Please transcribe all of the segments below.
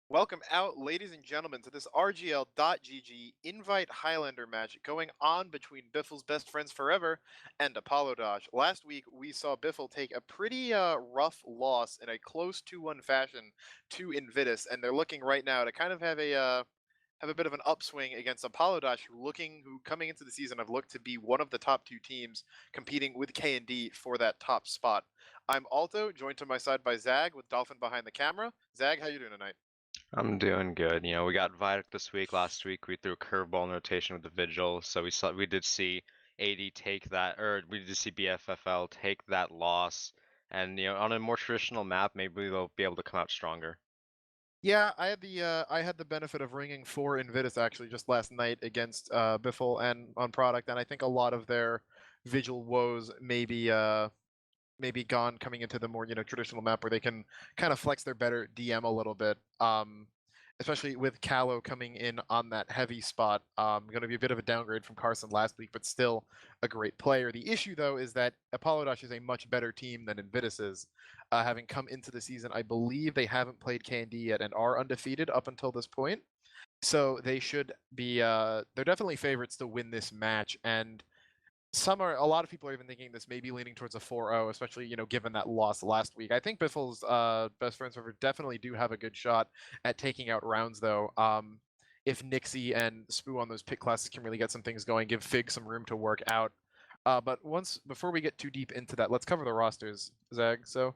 Welcome out, ladies and gentlemen, to this RGL.GG Invite Highlander match going on between Biffle's best friends forever and Apolodosh. Last week, we saw Biffle take a pretty rough loss in a close 2-1 fashion to Invitus, and they're looking right now to kind of have a bit of an upswing against Apolodosh, who coming into the season have looked to be one of the top two teams competing with K&D for that top spot. I'm Alto, joined to my side by Zag with DolphiN behind the camera. Zag, how you doing tonight? I'm doing good. We got Vidic this week. Last week we threw a curveball in rotation with the Vigil, so we did see AD take that, or we did see BFFL take that loss. And on a more traditional map, maybe they'll be able to come out stronger. Yeah, I had the benefit of ringing for Invitus actually just last night against Biffle and on product, and I think a lot of their Vigil woes maybe gone coming into the more traditional map where they can kind of flex their better DM a little bit. Especially with Callow coming in on that heavy spot, going to be a bit of a downgrade from Carson last week, but still a great player. The issue though is that Apollodosh is a much better team than Invitus is. Having come into the season, I believe they haven't played K&D yet and are undefeated up until this point. So they should be. They're definitely favorites to win this match, and a lot of people are even thinking this may be leaning towards a 4-0, especially given that loss last week. I think Biffle's best friends forever definitely do have a good shot at taking out rounds though. If Nixie and Spoo on those pick classes can really get some things going, give Fig some room to work out. But before we get too deep into that, let's cover the rosters, Zag. So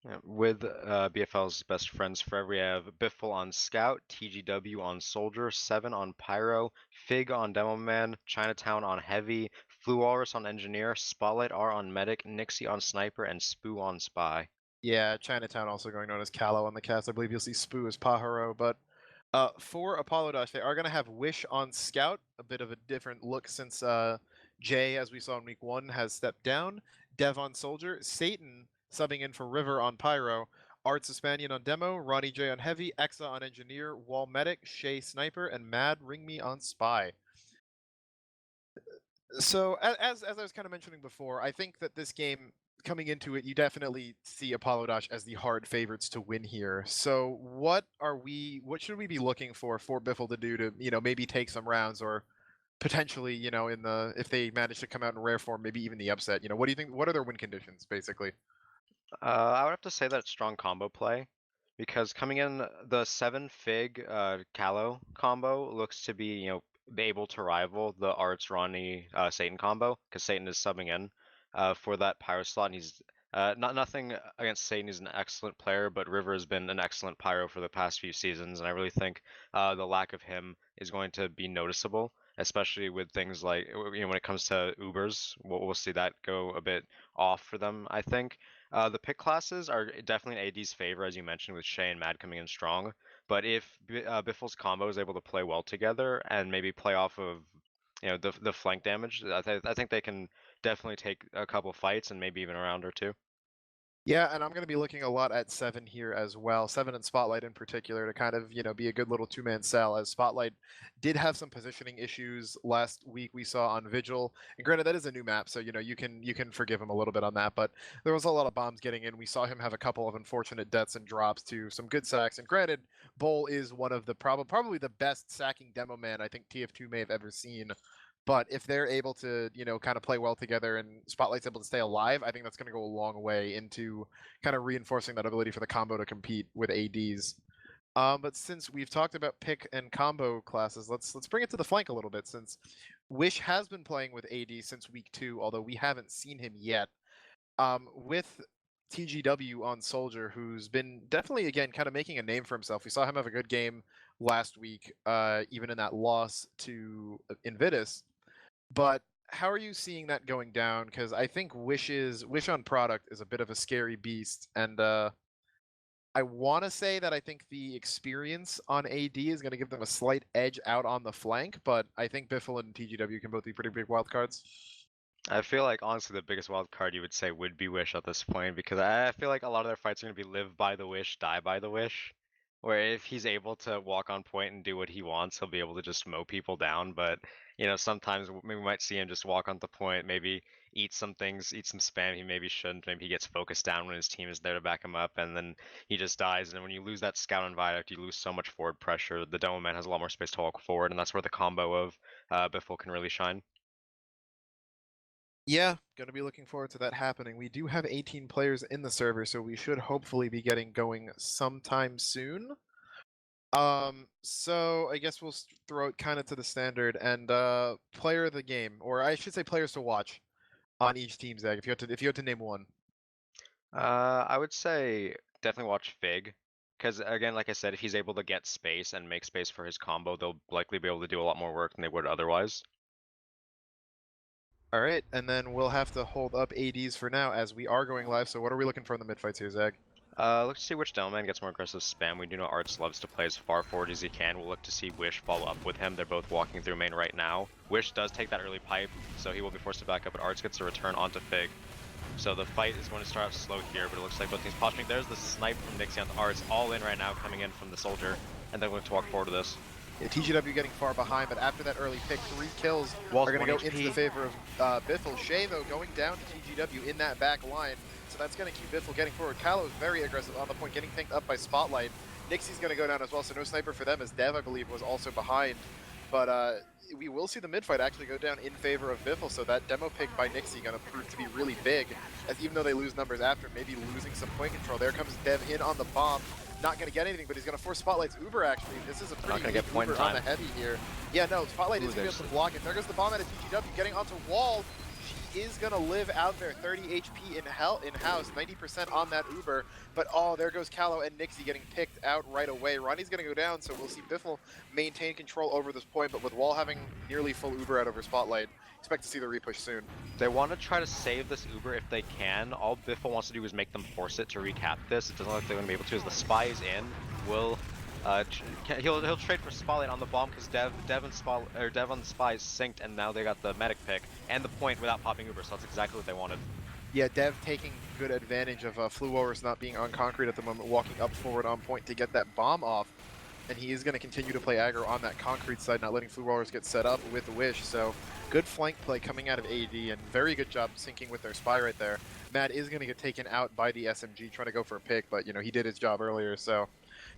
Yeah, with BFL's best friends forever, we have Biffle on Scout, TGW on Soldier, Seven on Pyro, Fig on Demo Man, Chinatown on Heavy, Flu Walrus on Engineer, Spotlight R on Medic, Nixie on Sniper, and Spoo on Spy. yeah, Chinatown also going known as Callow on the cast. I believe you'll see Spoo as Pajaro, but for Apollodosh, they are going to have Wish on Scout, a bit of a different look since Jay, as we saw in week 1, has stepped down. Dev on Soldier, Satan subbing in for River on Pyro, Arts Hispanian on Demo, Ronnie J on Heavy, Exa on Engineer, Wall Medic, Shay Sniper, and Mad Ring Me on Spy. So as I was kind of mentioning before, I think that this game coming into it, you definitely see Apollodosh as the hard favorites to win here. So what should we be looking for Biffle to do to, maybe take some rounds or potentially, in the if they manage to come out in rare form, maybe even the upset. What do you think? What are their win conditions, basically? I would have to say that strong combo play, because coming in the 7 Fig Callow combo looks to be, be able to rival the Arts Ronnie Satan combo, because Satan is subbing in for that Pyro slot, and he's nothing against Satan. He's an excellent player, but River has been an excellent Pyro for the past few seasons, and I really think the lack of him is going to be noticeable, especially with things like when it comes to Ubers. We'll see that go a bit off for them, I think. The pick classes are definitely in AD's favor, as you mentioned, with Shay and Mad coming in strong. But if Biffle's combo is able to play well together and maybe play off of the flank damage, I think they can definitely take a couple fights and maybe even a round or two. Yeah, and I'm going to be looking a lot at Seven here as well. Seven and Spotlight in particular to kind of, be a good little two-man cell, as Spotlight did have some positioning issues last week we saw on Vigil. And granted, that is a new map, so you can forgive him a little bit on that, but there was a lot of bombs getting in. We saw him have a couple of unfortunate deaths and drops to some good sacks. And granted, Bull is one of the probably the best sacking demo man I think TF2 may have ever seen. But if they're able to, kind of play well together and Spotlight's able to stay alive, I think that's going to go a long way into kind of reinforcing that ability for the combo to compete with ADs. But since we've talked about pick and combo classes, let's bring it to the flank a little bit. Since Wish has been playing with AD since week 2, although we haven't seen him yet. With TGW on Soldier, who's been definitely again kind of making a name for himself. We saw him have a good game last week, even in that loss to Invitus. But how are you seeing that going down? Because I think Wish on product is a bit of a scary beast, and I want to say that I think the experience on AD is going to give them a slight edge out on the flank, but I think Biffle and TGW can both be pretty big wild cards. I feel like honestly the biggest wild card you would say would be Wish at this point, because I feel like a lot of their fights are going to be live by the Wish, die by the Wish. where if he's able to walk on point and do what he wants, he'll be able to just mow people down. But sometimes we might see him just walk on the point, maybe eat some things, eat some spam he maybe shouldn't. Maybe he gets focused down when his team is there to back him up, and then he just dies. And when you lose that scout on viaduct, you lose so much forward pressure. The demo man has a lot more space to walk forward, and that's where the combo of Biffle can really shine. Yeah, gonna be looking forward to that happening. We do have 18 players in the server, so we should hopefully be getting going sometime soon. So I guess we'll throw it kind of to the standard and player of the game, or I should say players to watch on each team, Zach. If you had to name one. I would say definitely watch Fig, because again, like I said, if he's able to get space and make space for his combo, they'll likely be able to do a lot more work than they would otherwise. All right, and then we'll have to hold up ADs for now as we are going live. So what are we looking for in the mid fights here, Zach? Let's see which Delman gets more aggressive spam. We do know Arts loves to play as far forward as he can. We'll look to see Wish follow up with him. They're both walking through main right now. Wish does take that early pipe, so he will be forced to back up, but Arts gets a return onto Fig. So the fight is going to start off slow here, but it looks like both teams posturing. There's the snipe from Nixie on the Arts, all in right now, coming in from the Soldier, and then we're going to walk forward to this. Yeah, TGW getting far behind, but after that early pick, 3 kills Walls are going to go 1 into HP. the favor of Biffle. Shay, though, going down to TGW in that back line, so that's going to keep Biffle getting forward. Callow is very aggressive on the point, getting picked up by Spotlight. Nixie's going to go down as well, so no sniper for them, as Dev, I believe, was also behind. But we will see the mid fight actually go down in favor of Biffle, so that demo pick by Nixie going to prove to be really big, as even though they lose numbers after, maybe losing some point control. There comes Dev in on the bomb. Not going to get anything, but he's going to force Spotlight's Uber, actually. This is a pretty gonna get weak point Uber time. on the heavy here. Yeah, no, Spotlight is going to be able to block it. There goes the bomb out of TGW, getting onto wall. She is going to live out there, 30 HP in-house, 90% on that Uber. But, oh, there goes Callow and Nixie getting picked out right away. Ronnie's going to go down, so we'll see Biffle maintain control over this point, but with Wall having nearly full Uber out over Spotlight, expect to see the repush soon. They want to try to save this Uber if they can. All Biffle wants to do is make them force it to recap this. It doesn't look like they're going to be able to, as the spy is in. He'll trade for Spotlight on the bomb because Dev on the spy is synced, and now they got the medic pick and the point without popping Uber, so that's exactly what they wanted. Yeah, Dev taking good advantage of Fluorus not being on concrete at the moment, walking up forward on point to get that bomb off. And he is going to continue to play aggro on that concrete side, not letting Fluorus get set up with Wish. So good flank play coming out of AD, and very good job syncing with their spy right there. Matt is going to get taken out by the SMG trying to go for a pick, but he did his job earlier. So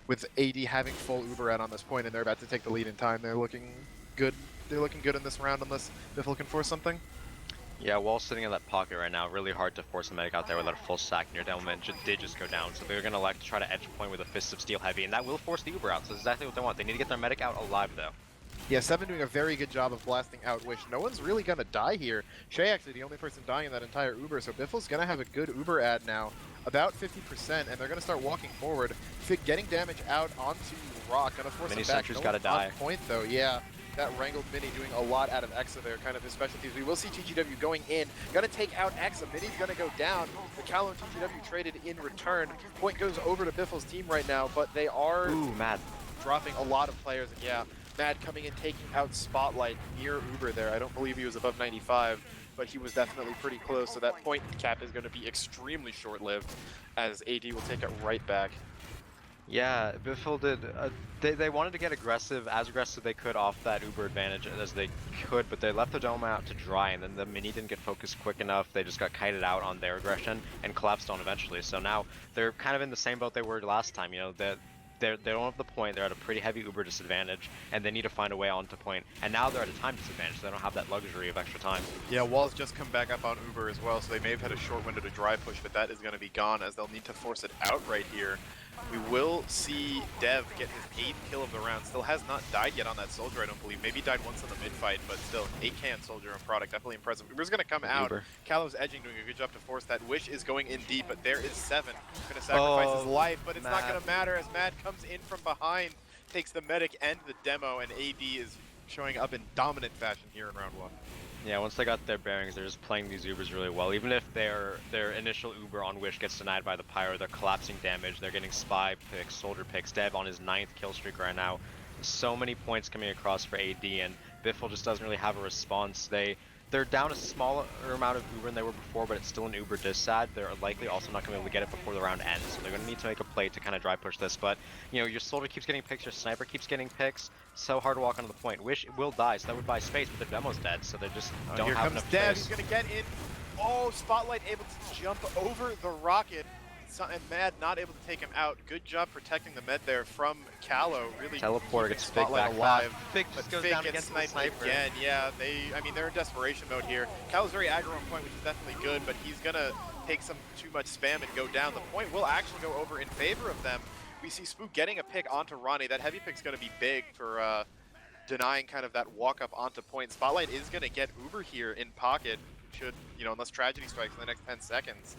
with AD having full Uber out on this point and they're about to take the lead in time, they're looking good. They're looking good in this round unless Biffle can force something. Yeah, Wall's sitting in that pocket right now. Really hard to force a medic out there without a full stack, and your Devilman did just go down. So they're going to like to try to edge point with a Fist of Steel Heavy, and that will force the Uber out. So that's exactly what they want. They need to get their medic out alive, though. Yeah, Seven doing a very good job of blasting out Wish. No one's really going to die here. Shay actually the only person dying in that entire Uber, so Biffle's going to have a good Uber ad now. About 50%, and they're going to start walking forward. Fig getting damage out onto Rock. Going to force Mini him back. Sentry's got to die. Point, though, yeah. That Wrangled Mini doing a lot out of Exa there, kind of his specialties. We will see TGW going in. Gonna take out Exa. Mini's gonna go down. The Callow and TGW traded in return. Point goes over to Biffle's team right now, but they are Mad dropping a lot of players. And yeah, Mad coming in, taking out Spotlight near Uber there. I don't believe he was above 95, but he was definitely pretty close. So that point cap is gonna be extremely short-lived as AD will take it right back. Yeah, Biffle did. They wanted to get aggressive, as aggressive they could off that Uber advantage as they could, but they left the dome out to dry, and then the mini didn't get focused quick enough. They just got kited out on their aggression and collapsed on eventually. So now they're kind of in the same boat they were last time. They don't have the point. They're at a pretty heavy Uber disadvantage, and they need to find a way onto point. And now they're at a time disadvantage, so they don't have that luxury of extra time. Yeah, Wall's just come back up on Uber as well, so they may have had a short window to dry push, but that is going to be gone as they'll need to force it out right here. We will see Dev get his 8th kill of the round. Still has not died yet on that Soldier, I don't believe. Maybe died once in the mid-fight, but still, 8-can Soldier on product. Definitely impressive. Uber's going to come out. Callow's edging, doing a good job to force that. Wish is going in deep, but there is 7. Going to sacrifice his life, but it's not going to matter as Mad comes in from behind, takes the medic and the demo, and AD is showing up in dominant fashion here in round 1. Yeah, once they got their bearings, they're just playing these Ubers really well. Even if their initial Uber on Wish gets denied by the Pyro, they're collapsing damage, they're getting Spy picks, Soldier picks. Dev on his 9th kill streak right now. So many points coming across for AD, and Biffle just doesn't really have a response. They they're down a smaller amount of Uber than they were before, but it's still an Uber disad. They're likely also not going to be able to get it before the round ends, so they're going to need to make a play to kind of dry push this. But, you know, your soldier keeps getting picks, your sniper keeps getting picks. So hard to walk onto the point. Wish will die, so that would buy space, but their demo's dead, so they just don't here have comes enough Dev. space. He's going to get in. Oh, Spotlight able to jump over the rocket. And Mad not able to take him out. Good job protecting the med there from Callow. Really Teleporter gets Fig Spotlight back alive. Fig But just goes Fig down gets against the sniped sniper. again. Yeah, I mean, they're in desperation mode here. Callow's very aggro on point, which is definitely good, but he's gonna take some too much spam and go down. The point will actually go over in favor of them. We see Spook getting a pick onto Ronnie. That heavy pick's gonna be big for denying kind of that walk up onto point. Spotlight is gonna get Uber here in pocket. Should, you know, unless tragedy strikes in the next 10 seconds.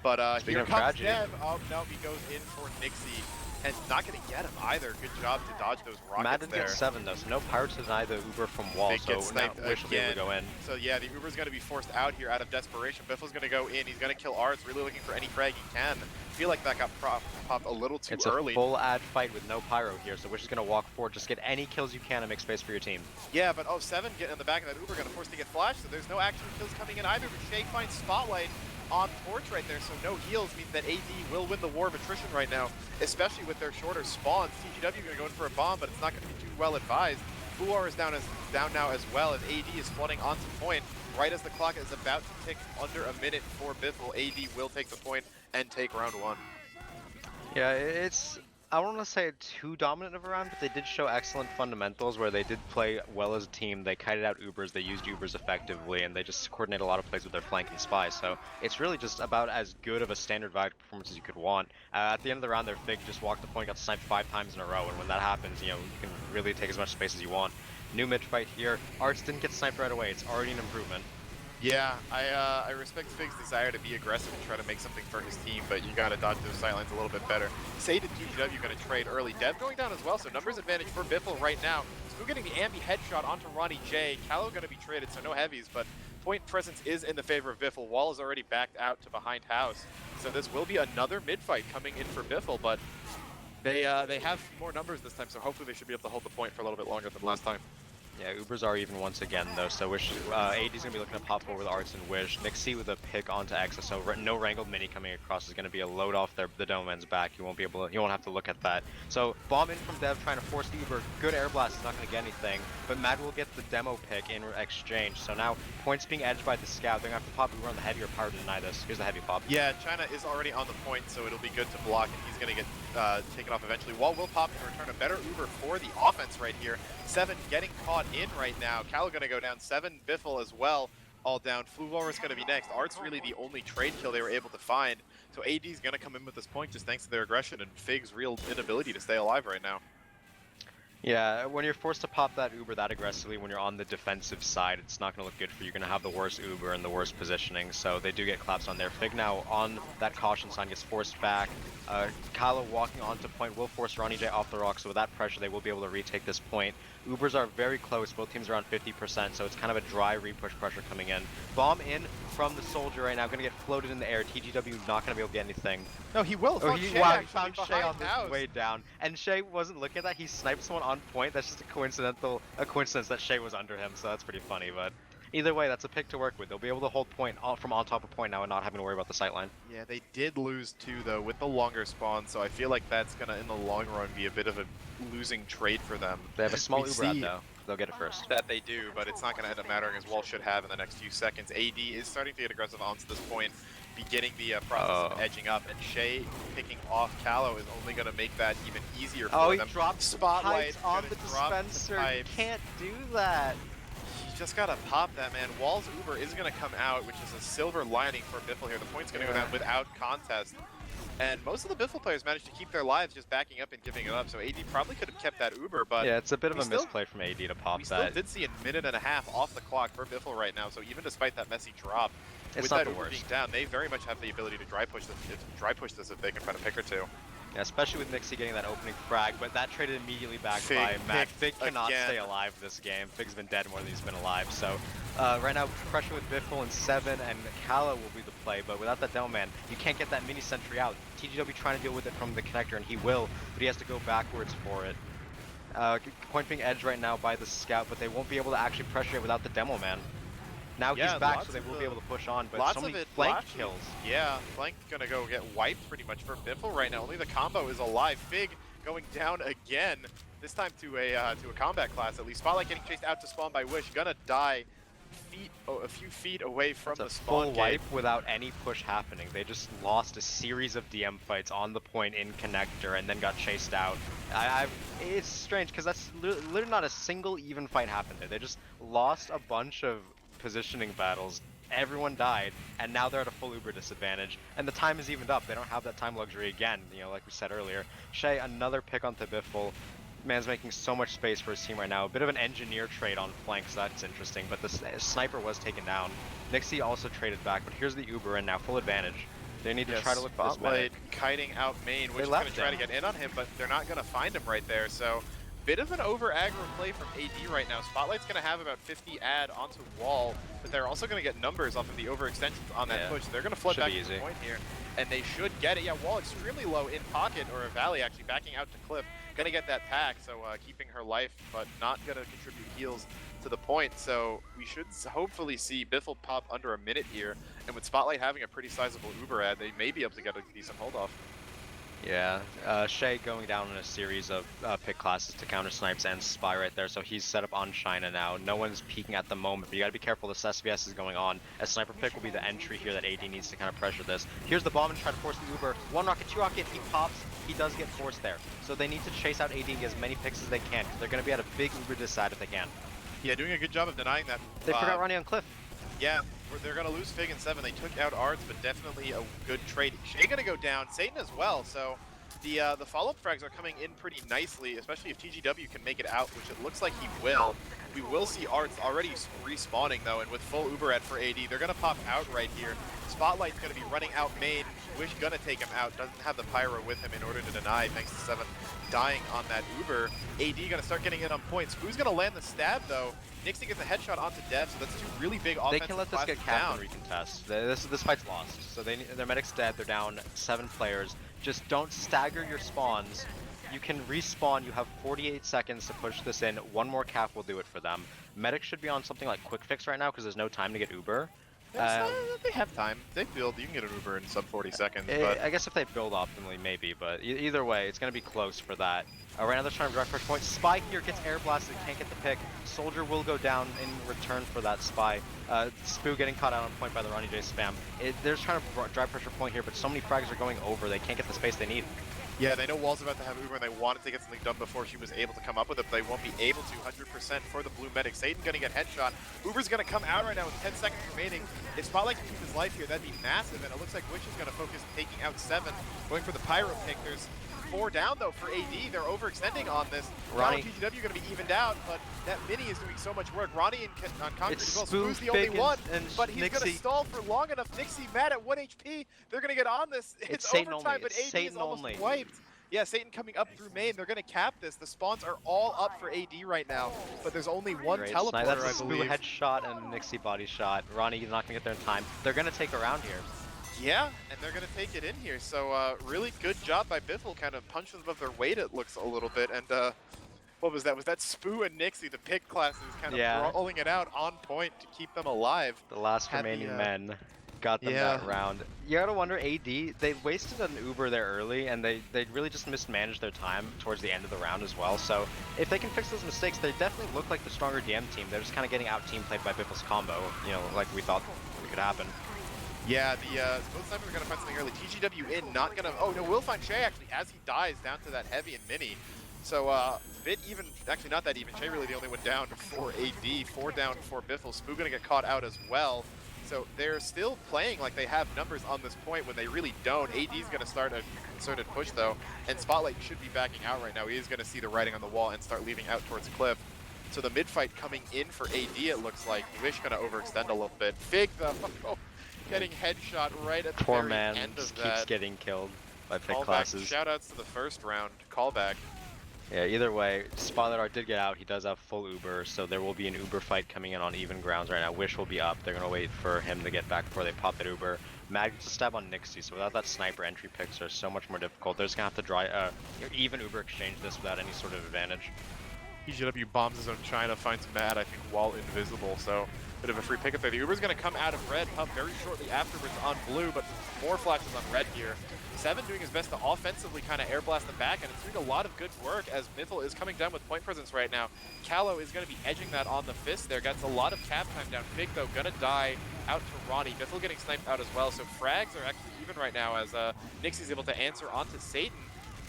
But here comes tragedy. Dev. Oh, no, he goes in for Nixie. And not going to get him either. Good job to dodge those rockets Mad didn't there. get 7 though, so no pirates to deny the Uber from wall, Big so gets now sniped Wish will be able to again. go in. So yeah, the Uber's going to be forced out here out of desperation. Biffle's going to go in. He's going to kill Arts, really looking for any frag he can. Feel like that got popped a little too early. It's a full ad fight with no pyro here, so Wish is going to walk forward, just get any kills you can and make space for your team. Yeah, but 7 getting in the back of that Uber, going to force to get flashed, so there's no actual kills coming in either. But Shay finds Spotlight on Torch right there, so no heals means that AD will win the war of attrition right now, especially with their shorter spawns. TGW going to go in for a bomb, but it's not going to be too well advised. Fuar is down now as well, as AD is flooding onto point. Right as the clock is about to tick under a minute for Biffle, AD will take the point and take round 1. Yeah, I don't want to say too dominant of a round, but they did show excellent fundamentals where they did play well as a team. They kited out Ubers, they used Ubers effectively, and they just coordinate a lot of plays with their flank and spy. So it's really just about as good of a standard Vibe performance as you could want. At the end of the round, their Fig just walked the point, got sniped 5 times in a row, and when that happens, you know, you can really take as much space as you want. New mid fight here. Arts didn't get sniped right away. It's already an improvement. Yeah, I respect Fig's desire to be aggressive and try to make something for his team, but you gotta dodge those sightlines a little bit better. Sade and TGW gonna trade early. Dev going down as well, so numbers advantage for Biffle right now. Still getting the ambi headshot onto Ronnie J. Callow gonna be traded, so no heavies, but point presence is in the favor of Biffle. Wall is already backed out to behind house, so this will be another mid fight coming in for Biffle, but they have more numbers this time, so hopefully they should be able to hold the point for a little bit longer than last time. Yeah, Ubers are even once again though, so Wish, AD's gonna be looking to pop forward with Arts and Wish. Nixie with a pick onto Exa, so no wrangled mini coming across is gonna be a load off the Doman's back. You won't have to look at that. So bomb in from Dev trying to force the Uber. Good air blast is not gonna get anything, but Mad will get the demo pick in exchange. So now points being edged by the scout. They're gonna have to pop Uber on the heavier power to deny this. Here's the heavy pop. Yeah, China is already on the point, so it'll be good to block, and he's gonna get taken off eventually. Wall will pop in return. A better Uber for the offense right here. 7 getting caught in right now. Cal gonna go down. 7 Biffle as well, all down. Fluvalrus gonna be next. Art's really the only trade kill they were able to find. So AD's gonna come in with this point just thanks to their aggression and Fig's real inability to stay alive right now. Yeah, when you're forced to pop that Uber that aggressively when you're on the defensive side, it's not going to look good for you. You're going to have the worst Uber and the worst positioning, so they do get claps on there. Fig now on that caution sign gets forced back. Kylo walking onto point will force Ronnie J off the rock, so with that pressure they will be able to retake this point. Ubers are very close, both teams are around 50%, so it's kind of a dry repush pressure coming in. Bomb in from the soldier right now, going to get floated in the air. TGW not going to be able to get anything. No, he will. Oh, he found Shay on this way down, and Shay wasn't looking at that. He sniped someone on point. That's just a coincidence that Shay was under him, so that's pretty funny. But either way, that's a pick to work with. They'll be able to hold point from on top of point now and not having to worry about the sightline. Yeah, they did lose 2 though with the longer spawn, so I feel like that's gonna in the long run be a bit of a losing trade for them. They have a small Uber out though. They'll get it first. That they do, but it's not going to end up mattering as Wall should have in the next few seconds. AD is starting to get aggressive onto this point, beginning the process of edging up, and Shay picking off Callow is only going to make that even easier for them. He dropped Spotlight on the dispenser. You can't do that. You just got to pop that, man. Wall's Uber is going to come out, which is a silver lining for Biffle here. The point's going to go down without contest. And most of the Biffle players managed to keep their lives just backing up and giving it up, so AD probably could have kept that Uber, but... Yeah, it's a bit of a misplay from AD to pop that. We still did see a minute and a half off the clock for Biffle right now, so even despite that messy drop, with that Uber being down, they very much have the ability to dry push this if they can find a pick or 2. Yeah, especially with Nixie getting that opening frag, but that traded immediately back by Mac. Fig cannot stay alive this game. Fig's been dead more than he's been alive, so right now pressure with Biffle and 7, and Callow will be the play, but without that demo man, you can't get that mini sentry out. TGW trying to deal with it from the connector, and he will, but he has to go backwards for it. Point being edged right now by the scout, but they won't be able to actually pressure it without the demo man. Now Yeah, he's back, lots so they of will be able to push on, but lots so of many it flank actually- kills. Yeah, flank gonna go get wiped pretty much for BFFL right now. Only the combo is alive. Fig going down again. This time to a combat class at least. Spotlight getting chased out to spawn by Wish. Gonna die a few feet away from That's the a spawn full gate. wipe without any push happening. They just lost a series of DM fights on the point in connector and then got chased out. It's strange because that's literally not a single even fight happened there. They just lost a bunch of positioning battles. Everyone died, and now they're at a full Uber disadvantage, and the time is evened up. They don't have that time luxury again, you know, like we said earlier. Shay, another pick onto BFFL. Man's making so much space for his team right now. A bit of an engineer trade on flank, so that's interesting, but the sniper was taken down. Nixie also traded back, but here's the Uber, and now full advantage. They need to try to look for this Spotlight medic. kiting out main, which is left going to try to him. get in on him, but they're not going to find him right there. So, bit of an over aggro play from AD right now. Spotlight's going to have about 50 add onto wall, but they're also going to get numbers off of the overextensions on that push. They're going to flood Should back be to the easy. point here, and they should get it. Yeah, wall extremely low in pocket, or a valley actually backing out to cliff. Going to get that pack, so keeping her life, but not going to contribute heals to the point. So we should hopefully see BFFL pop under a minute here, and with Spotlight having a pretty sizable Uber ad, they may be able to get a decent hold off. Yeah, Shay going down in a series of pick classes to counter snipes and spy right there, so he's set up on China now. No one's peeking at the moment, but you gotta be careful, this SVS is going on. A sniper pick will be the entry here that AD needs to kind of pressure this. Here's the bomb and try to force the Uber. One rocket, two rocket, he pops, he does get forced there. So they need to chase out AD and get as many picks as they can, because they're gonna be at a big Uber this side if they can. Yeah, doing a good job of denying that. They forgot Ronnie on Cliff. Yeah, they're going to lose Fig in 7. They took out Arts, but definitely a good trade. Shay going to go down, Satan as well, so the follow-up frags are coming in pretty nicely, especially if TGW can make it out, which it looks like he will. We will see Arts already respawning, though, and with full Uber at for AD, they're going to pop out right here. Spotlight's going to be running out main. Wish going to take him out, doesn't have the Pyro with him in order to deny, thanks to 7 dying on that Uber. AD going to start getting it on points. Spoo's going to land the stab, though. Nixie gets a headshot onto Dev, so that's two really big offensive They can let this get capped down. and recontest. This fight's lost. So their medic's dead, they're down 7 players. Just don't stagger your spawns. You can respawn, you have 48 seconds to push this in. One more cap will do it for them. Medic should be on something like quick fix right now because there's no time to get Uber. They have time. They build. You can get an Uber in sub 40 seconds. But I guess if they build optimally, maybe, but either way, it's going to be close for that. Right now they're trying to drive push point. Spy here gets air blasted, can't get the pick. Soldier will go down in return for that Spy. Spoo getting caught out on point by the Ronnie J spam. They're just trying to drive pressure point here, but so many frags are going over, they can't get the space they need. yeah, they know Wall's about to have Uber, and they wanted to get something done before she was able to come up with it, but they won't be able to 100% for the blue medic. Satan going to get headshot. Uber's going to come out right now with 10 seconds remaining. If Spotlight can keep his life here, that'd be massive, and it looks like Wish is going to focus taking out 7, going for the Pyro pick. There's 4 down, though, for AD. They're overextending on this. Ronnie. Now TGW going to be evened out, but that Mini is doing so much work. Ronnie on concrete It's as well. Spoo, Spoo's the only Fig, one, and but he's going to Nixie. stall for long enough. Nixie mad at 1 HP. They're going to get on this. It's Satan overtime, only. but It's AD is Satan almost only. wiped. Yeah, Satan coming up through main. They're going to cap this. The spawns are all up for AD right now, but there's only one Great teleporter, snipe. That's a I Spoo believe. headshot and a Nixie body shot. Ronnie is not going to get there in time. They're going to take around here. Yeah, and they're going to take it in here. So really good job by BFFL, kind of punches above their weight, it looks a little bit. And what was that? Was that Spoo and Nixie, the pick classes, kind of rolling it out on point to keep them alive? The last Had the, remaining men got them that round. You gotta wonder, AD, they wasted an Uber there early, and they really just mismanaged their time towards the end of the round as well. So if they can fix those mistakes, they definitely look like the stronger DM team. They're just kind of getting out team played by BFFL's combo, you know, like we thought could happen. Yeah, both snipers are going to find something early. TGW in, not going to... Oh, no, we'll find Shay, actually, as he dies down to that heavy and mini. So, bit even... Actually, not that even. Shay really the only one down for AD. 4 down for BFFL. Spoo going to get caught out as well. So, they're still playing like they have numbers on this point when they really don't. AD's going to start a concerted push, though. And Spotlight should be backing out right now. He is going to see the writing on the wall and start leaving out towards Cliff. So, the mid-fight coming in for AD, it looks like. Wish going to overextend a little bit. Fig, the... Oh, getting headshot right at the Poor very man end of just that. keeps getting killed by pick Callback. classes. Shoutouts to the first round callback. Yeah, either way, Spotlight Art did get out. He does have full Uber, so there will be an Uber fight coming in on even grounds right now. Wish will be up. They're gonna wait for him to get back before they pop that Uber. Mag gets a stab on Nixie, so without that sniper, entry picks are so much more difficult. They're just gonna have to even Uber exchange this without any sort of advantage. TGW bombs his own China, finds Mad, I think, while invisible, so bit of a free pickup there. The Uber's going to come out of red, pump very shortly afterwards on blue, but more flashes on red here. Seven doing his best to offensively kind of air blast the back, and it's doing a lot of good work as Biffle is coming down with point presence right now. Callow is going to be edging that on the fist there, gets a lot of cap time down. Fig, though, going to die out to Ronnie. Biffle getting sniped out as well, so frags are actually even right now as Nixie's able to answer onto Satan.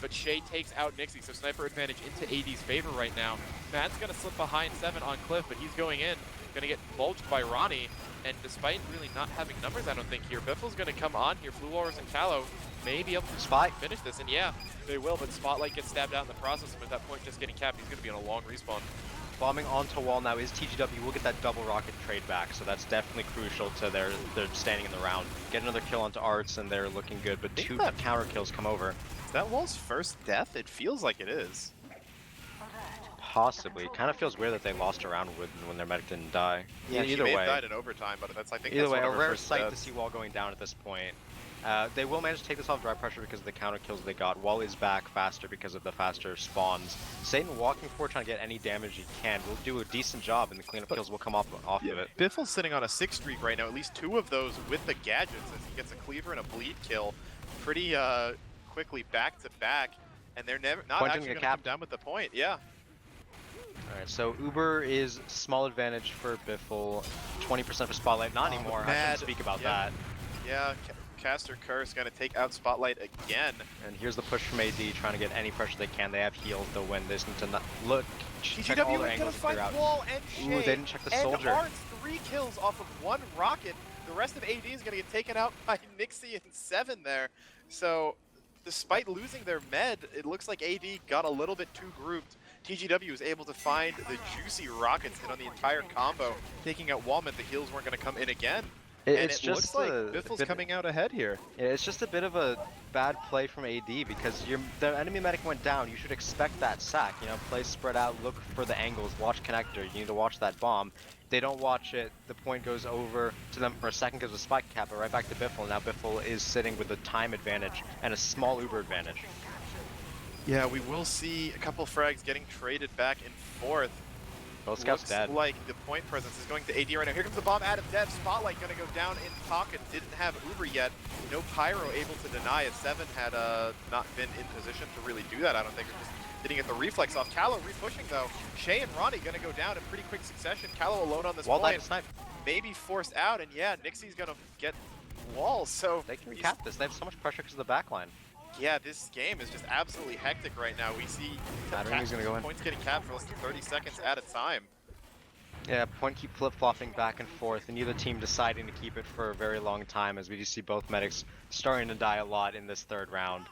But Shay takes out Nixie, so sniper advantage into AD's favor right now. Matt's going to slip behind 7 on Cliff, but he's going in, going to get mulched by Ronnie. And despite really not having numbers, I don't think here, Biffle's going to come on here. Blue Walrus and Callow may be able to finish this, and yeah, they will, but Spotlight gets stabbed out in the process, and at that point just getting capped, he's going to be on a long respawn. Bombing onto wall now is TGW. Will get that double rocket trade back, so that's definitely crucial to their standing in the round. Get another kill onto Arts, and they're looking good, but 2 counter kills come over. Is that wall's first death? It feels like it is. Possibly. Kind of feels weird that they lost a round when their medic didn't die. Yeah, either way. Died in overtime, but that's, I think either that's way, one a of her rare first sight to deaths. see Wall going down at this point. They will manage to take this off dry pressure because of the counter kills they got. Wall is back faster because of the faster spawns. Satan walking forward trying to get any damage he can. Will do a decent job, and the cleanup kills will come off of it. Biffle's sitting on a 6 streak right now, at least 2 of those with the gadgets as he gets a cleaver and a bleed kill pretty quickly back to back, and they're not actually going to come down with the point. Yeah. Alright, so Uber is small advantage for Biffle, 20% for Spotlight. Not anymore. I shouldn't speak about that. Yeah, Caster Curse going to take out Spotlight again. And here's the push from AD, trying to get any pressure they can. They have heals, they'll win. They just need to not look. TGW is going to find Wall and Shay. Ooh, they didn't check the soldier. And Arts 3 kills off of 1 rocket. The rest of AD is going to get taken out by Nixie and 7 there. So, despite losing their med, it looks like AD got a little bit too grouped. TGW was able to find the juicy rockets hit on the entire combo, taking out Walmart. The heals weren't going to come in again. And it looks like Biffle's coming out ahead here. Yeah, it's just a bit of a bad play from AD because the enemy medic went down. You should expect that sack. You know, play spread out, look for the angles, watch connector. You need to watch that bomb. They don't watch it. The point goes over to them for a second because of spike cap, but right back to Biffle. Now Biffle is sitting with a time advantage and a small Uber advantage. Yeah, we will see a couple frags getting traded back and forth. Both scouts dead. Like the point presence is going to AD right now. Here comes the bomb out of dev. Spotlight going to go down in pocket. Didn't have Uber yet. No Pyro able to deny it. 7 had not been in position to really do that, I don't think. Just didn't get the reflex off. Callow re-pushing though. Shay and Ronnie going to go down in pretty quick succession. Callow alone on this point. Maybe forced out, and yeah, Nixie's going to get walls. So they can recap this. They have so much pressure because of the backline. Yeah, this game is just absolutely hectic right now. We see points getting capped for less than 30 seconds at a time. Yeah, point keep flip-flopping back and forth, and neither team deciding to keep it for a very long time as we just see both medics starting to die a lot in this third round.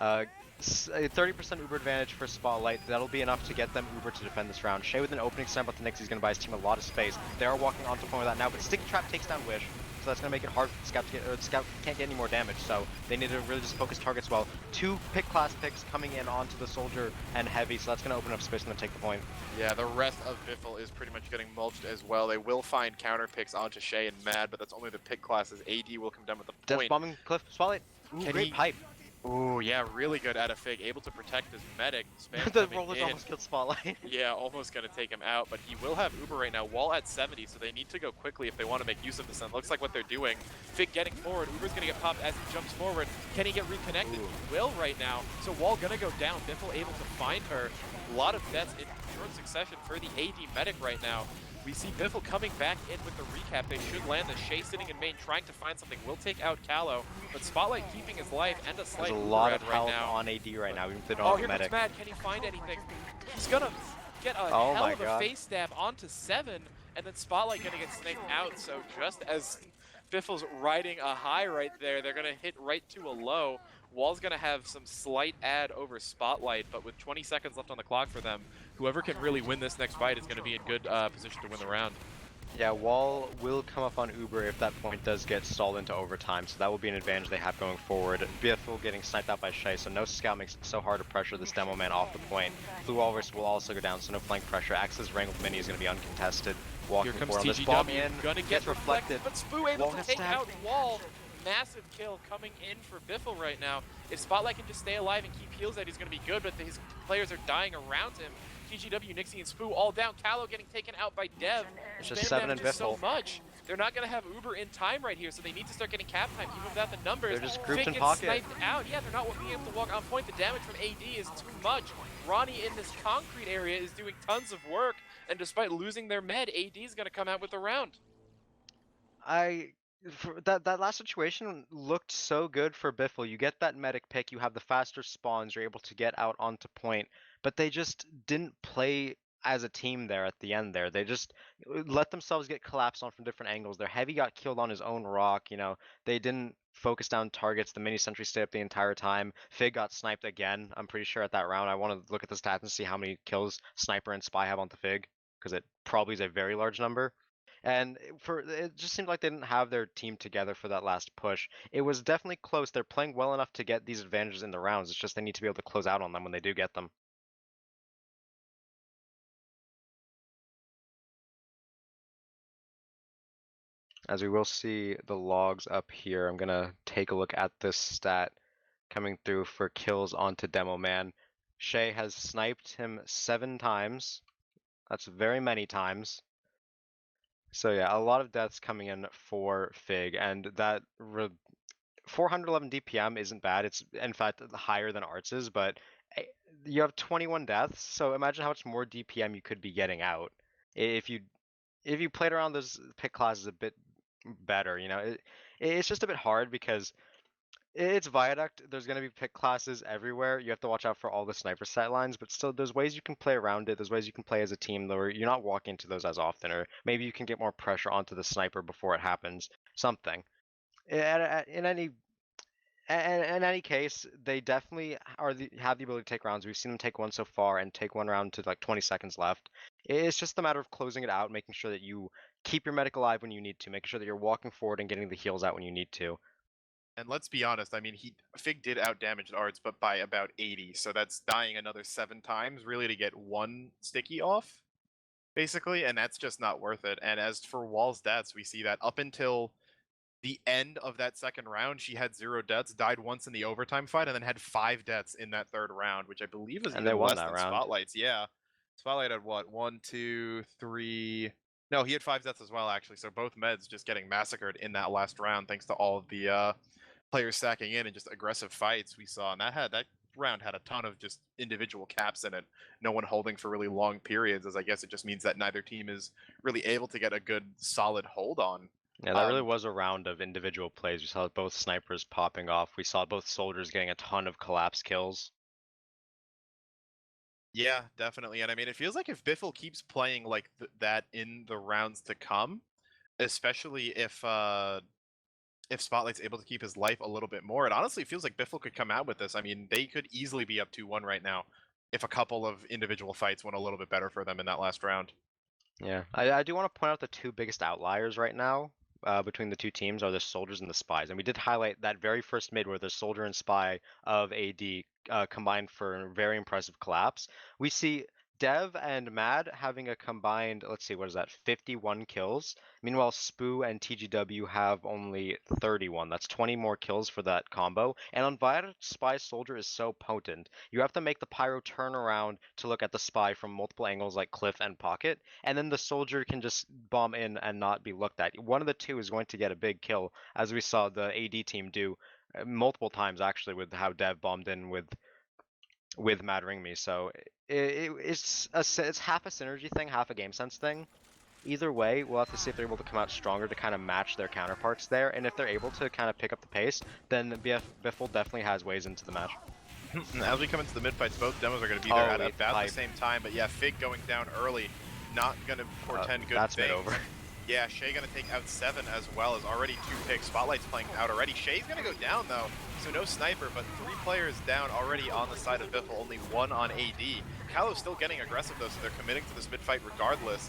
30% Uber advantage for Spotlight. That'll be enough to get them Uber to defend this round. Shay with an opening snipe, but the Nixie's going to buy his team a lot of space. They are walking onto point with that now, but Sticky Trap takes down Wish. So that's going to make it hard for Scout to get, Scout can't get any more damage, so they need to really just focus targets well. 2 pick class picks coming in onto the Soldier and Heavy, so that's going to open up space and then take the point. Yeah, the rest of Biffle is pretty much getting mulched as well. They will find counter picks onto Shay and Mad, but that's only the pick classes. AD will come down with the point. Death bombing Cliff, Spotlight. Ooh, great pipe. Ooh, yeah, really good out of Fig, able to protect his medic. The rollers almost killed Spotlight. Yeah, almost going to take him out, but he will have Uber right now. Wall at 70, so they need to go quickly if they want to make use of this. And it looks like what they're doing. Fig getting forward. Uber's going to get popped as he jumps forward. Can he get reconnected? Ooh. He will right now. So Wall going to go down. Biffle able to find her. A lot of deaths in short succession for the AD medic right now. We see Biffle coming back in with the recap. They should land the Shay sitting in main, trying to find something. Will take out Callow, but Spotlight keeping his life and a slight There's a lot of health on AD right now, even if they don't have a medic. Here comes Mad. Can he find anything? He's gonna get a hell of a face stab onto 7, and then Spotlight gonna get snaked out. So just as Biffle's riding a high right there, they're gonna hit right to a low. Wall's going to have some slight ad over Spotlight, but with 20 seconds left on the clock for them, whoever can really win this next fight is going to be in good position to win the round. Yeah, Wall will come up on Uber if that point does get stalled into overtime, so that will be an advantage they have going forward. BFFL getting sniped out by Shay, so no scout makes it so hard to pressure this demo man off the point. Blue Walrus will also go down, so no flank pressure. Axe's Wrangled Mini is going to be uncontested. Walking Here comes forward. TGW, going to get reflected, but Spoo able to take out Wall. Massive kill coming in for Biffle right now. If Spotlight can just stay alive and keep heals that, he's going to be good, but his players are dying around him. TGW, Nixie, and Spoo all down. Callow getting taken out by Dev. It's The just spam 7 and damage is so Biffle. much. They're not going to have Uber in time right here, so they need to start getting cap time. Even without the numbers, They're just grouped Fig in gets pocket. sniped out. Yeah, they're not being able to walk on point. The damage from AD is too much. Ronnie in this concrete area is doing tons of work, and despite losing their med, AD is going to come out with the round. That last situation looked so good for Biffle. You get that medic pick, you have the faster spawns, you're able to get out onto point, but they just didn't play as a team there at the end there. They just let themselves get collapsed on from different angles. Their heavy got killed on his own rock, you know. They didn't focus down targets. The mini sentry stayed up the entire time. Fig got sniped again, I'm pretty sure at that round. I want to look at the stats and see how many kills Sniper and Spy have on the Fig, because it probably is a very large number. And it just seemed like they didn't have their team together for that last push. It was definitely close. They're playing well enough to get these advantages in the rounds. It's just they need to be able to close out on them when they do get them. As we will see the logs up here, I'm gonna take a look at this stat coming through for kills onto Demo Man. Shay has sniped him 7 times. That's very many times. So yeah, a lot of deaths coming in for Fig, and that 411 DPM isn't bad. It's in fact higher than Arts's, but you have 21 deaths, so imagine how much more DPM you could be getting out if you played around those pick classes a bit better. You know, it's just a bit hard because it's Viaduct. There's going to be pick classes everywhere. You have to watch out for all the sniper sight lines, but still, there's ways you can play around it. There's ways you can play as a team, though, where you're not walking into those as often, or maybe you can get more pressure onto the sniper before it happens. Something. In any case, they definitely have the ability to take rounds. We've seen them take one so far and take one round to like 20 seconds left. It's just a matter of closing it out, making sure that you keep your medic alive when you need to, making sure that you're walking forward and getting the heals out when you need to. And let's be honest, I mean, Fig did outdamage Arts, but by about 80, so that's dying another 7 times really to get 1 sticky off, basically, and that's just not worth it. And as for Wall's deaths, we see that up until the end of that second round, she had 0 deaths, died once in the overtime fight, and then had 5 deaths in that third round, which I believe is And even they won less that than round. Spotlight's. Yeah, Spotlight had what, 1, 2, 3. No, he had 5 deaths as well, actually. So both meds just getting massacred in that last round, thanks to all of the players stacking in and just aggressive fights we saw. And that round had a ton of just individual caps in it. No one holding for really long periods, as I guess it just means that neither team is really able to get a good solid hold on. Yeah, that really was a round of individual plays. We saw both snipers popping off. We saw both soldiers getting a ton of collapse kills. Yeah, definitely. And I mean, it feels like if Biffle keeps playing like that in the rounds to come, especially if Spotlight's able to keep his life a little bit more, it honestly feels like Biffle could come out with this. I mean, they could easily be up 2-1 right now if a couple of individual fights went a little bit better for them in that last round. Yeah, I do want to point out the 2 biggest outliers right now between the 2 teams are the soldiers and the spies. And we did highlight that very first mid where the soldier and spy of AD combined for a very impressive collapse. We see Dev and Mad having a combined, let's see, what is that, 51 kills. Meanwhile, Spoo and TGW have only 31. That's 20 more kills for that combo. And on Viaduct, Spy Soldier is so potent. You have to make the Pyro turn around to look at the Spy from multiple angles like Cliff and Pocket, and then the Soldier can just bomb in and not be looked at. One of the 2 is going to get a big kill, as we saw the AD team do multiple times actually with how Dev bombed in with Mad Ring Me. So it's half a synergy thing, half a game sense thing. Either way, we'll have to see if they're able to come out stronger to kind of match their counterparts there. And if they're able to kind of pick up the pace, then Biffle definitely has ways into the match. As we come into the mid fights, both demos are going to be there at about the same time. But yeah, Fig going down early, not going to portend good that's things. Mid over. Yeah, Shay going to take out 7 as well as already 2 picks. Spotlight's playing out already. Shay's going to go down though, so no sniper, but 3 players down already on the side of Biffle, only 1 on AD. Callow's still getting aggressive though, so they're committing to this mid fight regardless.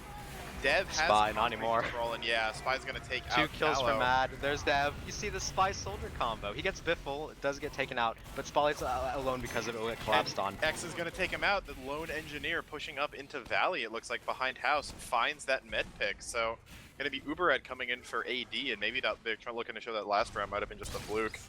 Dev has Spy, not anymore. Control, and yeah, Spy's going to take 2 out kills Callow. for Mad. There's Dev. You see the Spy Soldier combo. He gets Biffle, does get taken out, but Spotlight's alone because of it will get collapsed on. X is going to take him out. The lone engineer pushing up into Valley, it looks like behind house, finds that med pick. So going to be Ubered coming in for AD, and maybe they're looking to show that last round might have been just a fluke.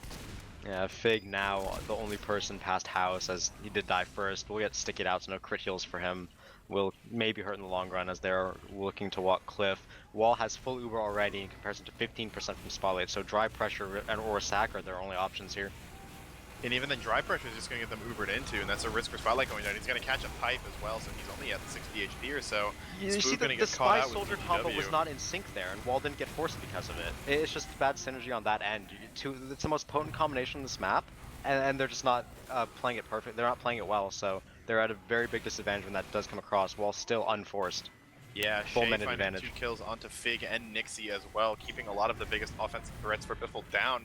Yeah, Fig now the only person past House, as he did die first. We'll get stick it out, so no crit heals for him. Will maybe hurt in the long run as they're looking to walk Cliff. Wall has full Uber already in comparison to 15% from Spotlight, so dry pressure and or sack are their only options here. And even then, dry pressure is just going to get them Ubered into, and that's a risk for Spotlight going down. He's going to catch a pipe as well, so he's only at 60 HP or so. You Spook see, gonna the get caught Spy out with Soldier DPW. combo was not in sync there, and Wall didn't get forced because of it. It's just bad synergy on that end. It's the most potent combination on this map, and they're just not playing it perfect. They're not playing it well, so they're at a very big disadvantage when that does come across, while still unforced. Yeah, Full Shay minute finding advantage. 2 kills onto Fig and Nixie as well, keeping a lot of the biggest offensive threats for BFFL down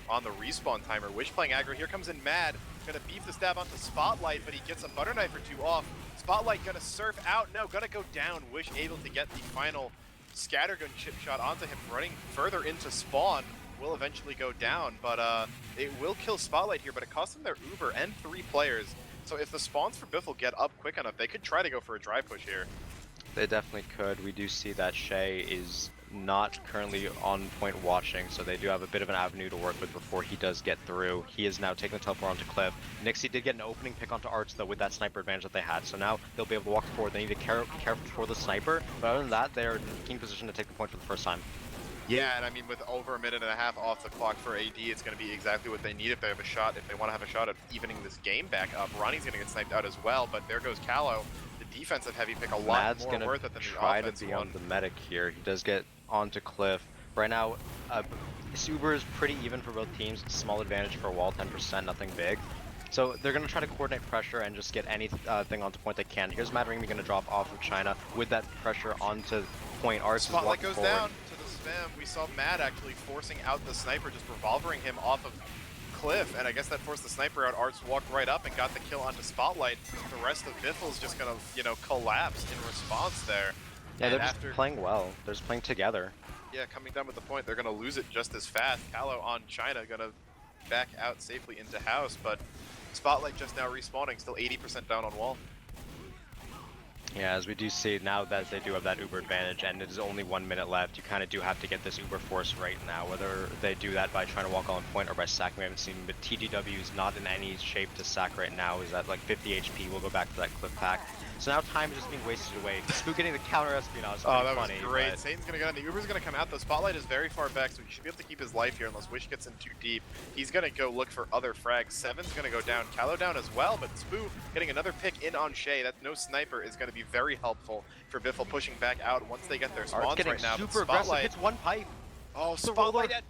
on the respawn timer. Wish playing aggro. Here comes in Mad. Gonna beef the stab onto Spotlight, but he gets a butter knife or 2 off. Spotlight gonna surf out. No, gonna go down. Wish able to get the final scattergun chip shot onto him, running further into spawn. Will eventually go down, but it will kill Spotlight here, but it costs them their Uber and 3 players. So if the spawns for BFFL get up quick enough, they could try to go for a dry push here. They definitely could. We do see that Shay is not currently on point watching, so they do have a bit of an avenue to work with before he does get through. He is now taking the teleport onto Cliff. Nixie did get an opening pick onto Arts though with that sniper advantage that they had, so now they'll be able to walk forward. They need to care careful for the sniper, but other than that, they're in keen position to take the point for the first time. Yeah, and I mean, with over 1.5 minutes off the clock for AD, it's going to be exactly what they need if they have a shot. If they want to have a shot at evening this game back up, Ronnie's going to get sniped out as well, but there goes Callow. The defensive heavy pick, a lot Mad's more gonna worth it than the try to offensive be one. on the medic here. He does get onto Cliff. Right now, Uber is pretty even for both teams. Small advantage for Wall, 10%, nothing big. So they're going to try to coordinate pressure and just get anything onto point they can. Here's Mad Ring going to drop off of China with that pressure onto point. Arts is Spotlight walking goes forward. down to the spam. We saw Mad actually forcing out the sniper, just revolvering him off of Cliff, and I guess that forced the sniper out. Arts walked right up and got the kill onto Spotlight. The rest of BFFL's just gonna, collapse in response there. Yeah, and they're just playing well. They're just playing together. Yeah, coming down with the point, they're gonna lose it just as fast. Callow on China gonna back out safely into house, but Spotlight just now respawning, still 80% down on wall. Yeah, as we do see now that they do have that Uber advantage and it is only 1 minute left, you kind of do have to get this Uber force right now. Whether they do that by trying to walk on point or by sacking, we haven't seen, but TGW is not in any shape to sack right now. He's at like 50 HP, we'll go back to that clip pack. So now time is just being wasted away. Spook getting the counter espionage, Oh, that funny, was great. but... Satan's gonna go down. The Uber's gonna come out. The Spotlight is very far back, so he should be able to keep his life here unless Wish gets in too deep. He's gonna go look for other frags. Seven's gonna go down. Callow down as well, but Spoo getting another pick in on Shay. That no sniper is gonna be very helpful for BFFL pushing back out once they get their Art's spawns getting right now. super but aggressive, hits one pipe. Oh, The Spotlight roller. at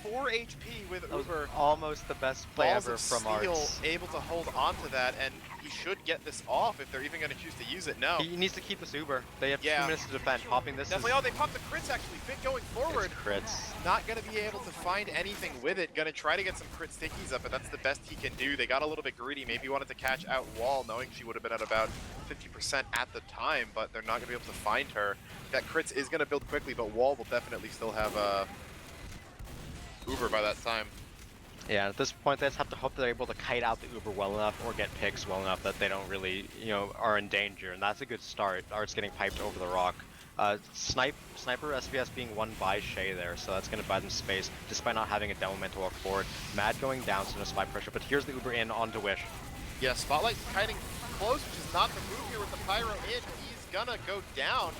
4 HP with That was Uber. almost the best play Balls ever of from Steel Arts. able to hold on to that, and he should get this off if they're even going to choose to use it. No. He needs to keep this Uber. They have Yeah. 2 minutes to defend. Popping this Definitely. is... Oh, they popped the crits actually. Fig going forward. It's crits. Not going to be able to find anything with it. Going to try to get some crit stickies up, but that's the best he can do. They got a little bit greedy. Maybe wanted to catch out Wall, knowing she would have been at about 50% at the time, but they're not going to be able to find her. That crits is going to build quickly, but Wall will definitely still have Uber by that time. Yeah, at this point they just have to hope they're able to kite out the Uber well enough or get picks well enough that they don't really, are in danger, and that's a good start. Art's getting piped over the rock. Sniper SBS being won by Shay there, so that's going to buy them space, despite not having a demo man to walk forward. Mad going down, so no spy pressure, but here's the Uber in onto Wish. Yeah, Spotlight kiting close, which is not the move here with the Pyro in. He's gonna go down.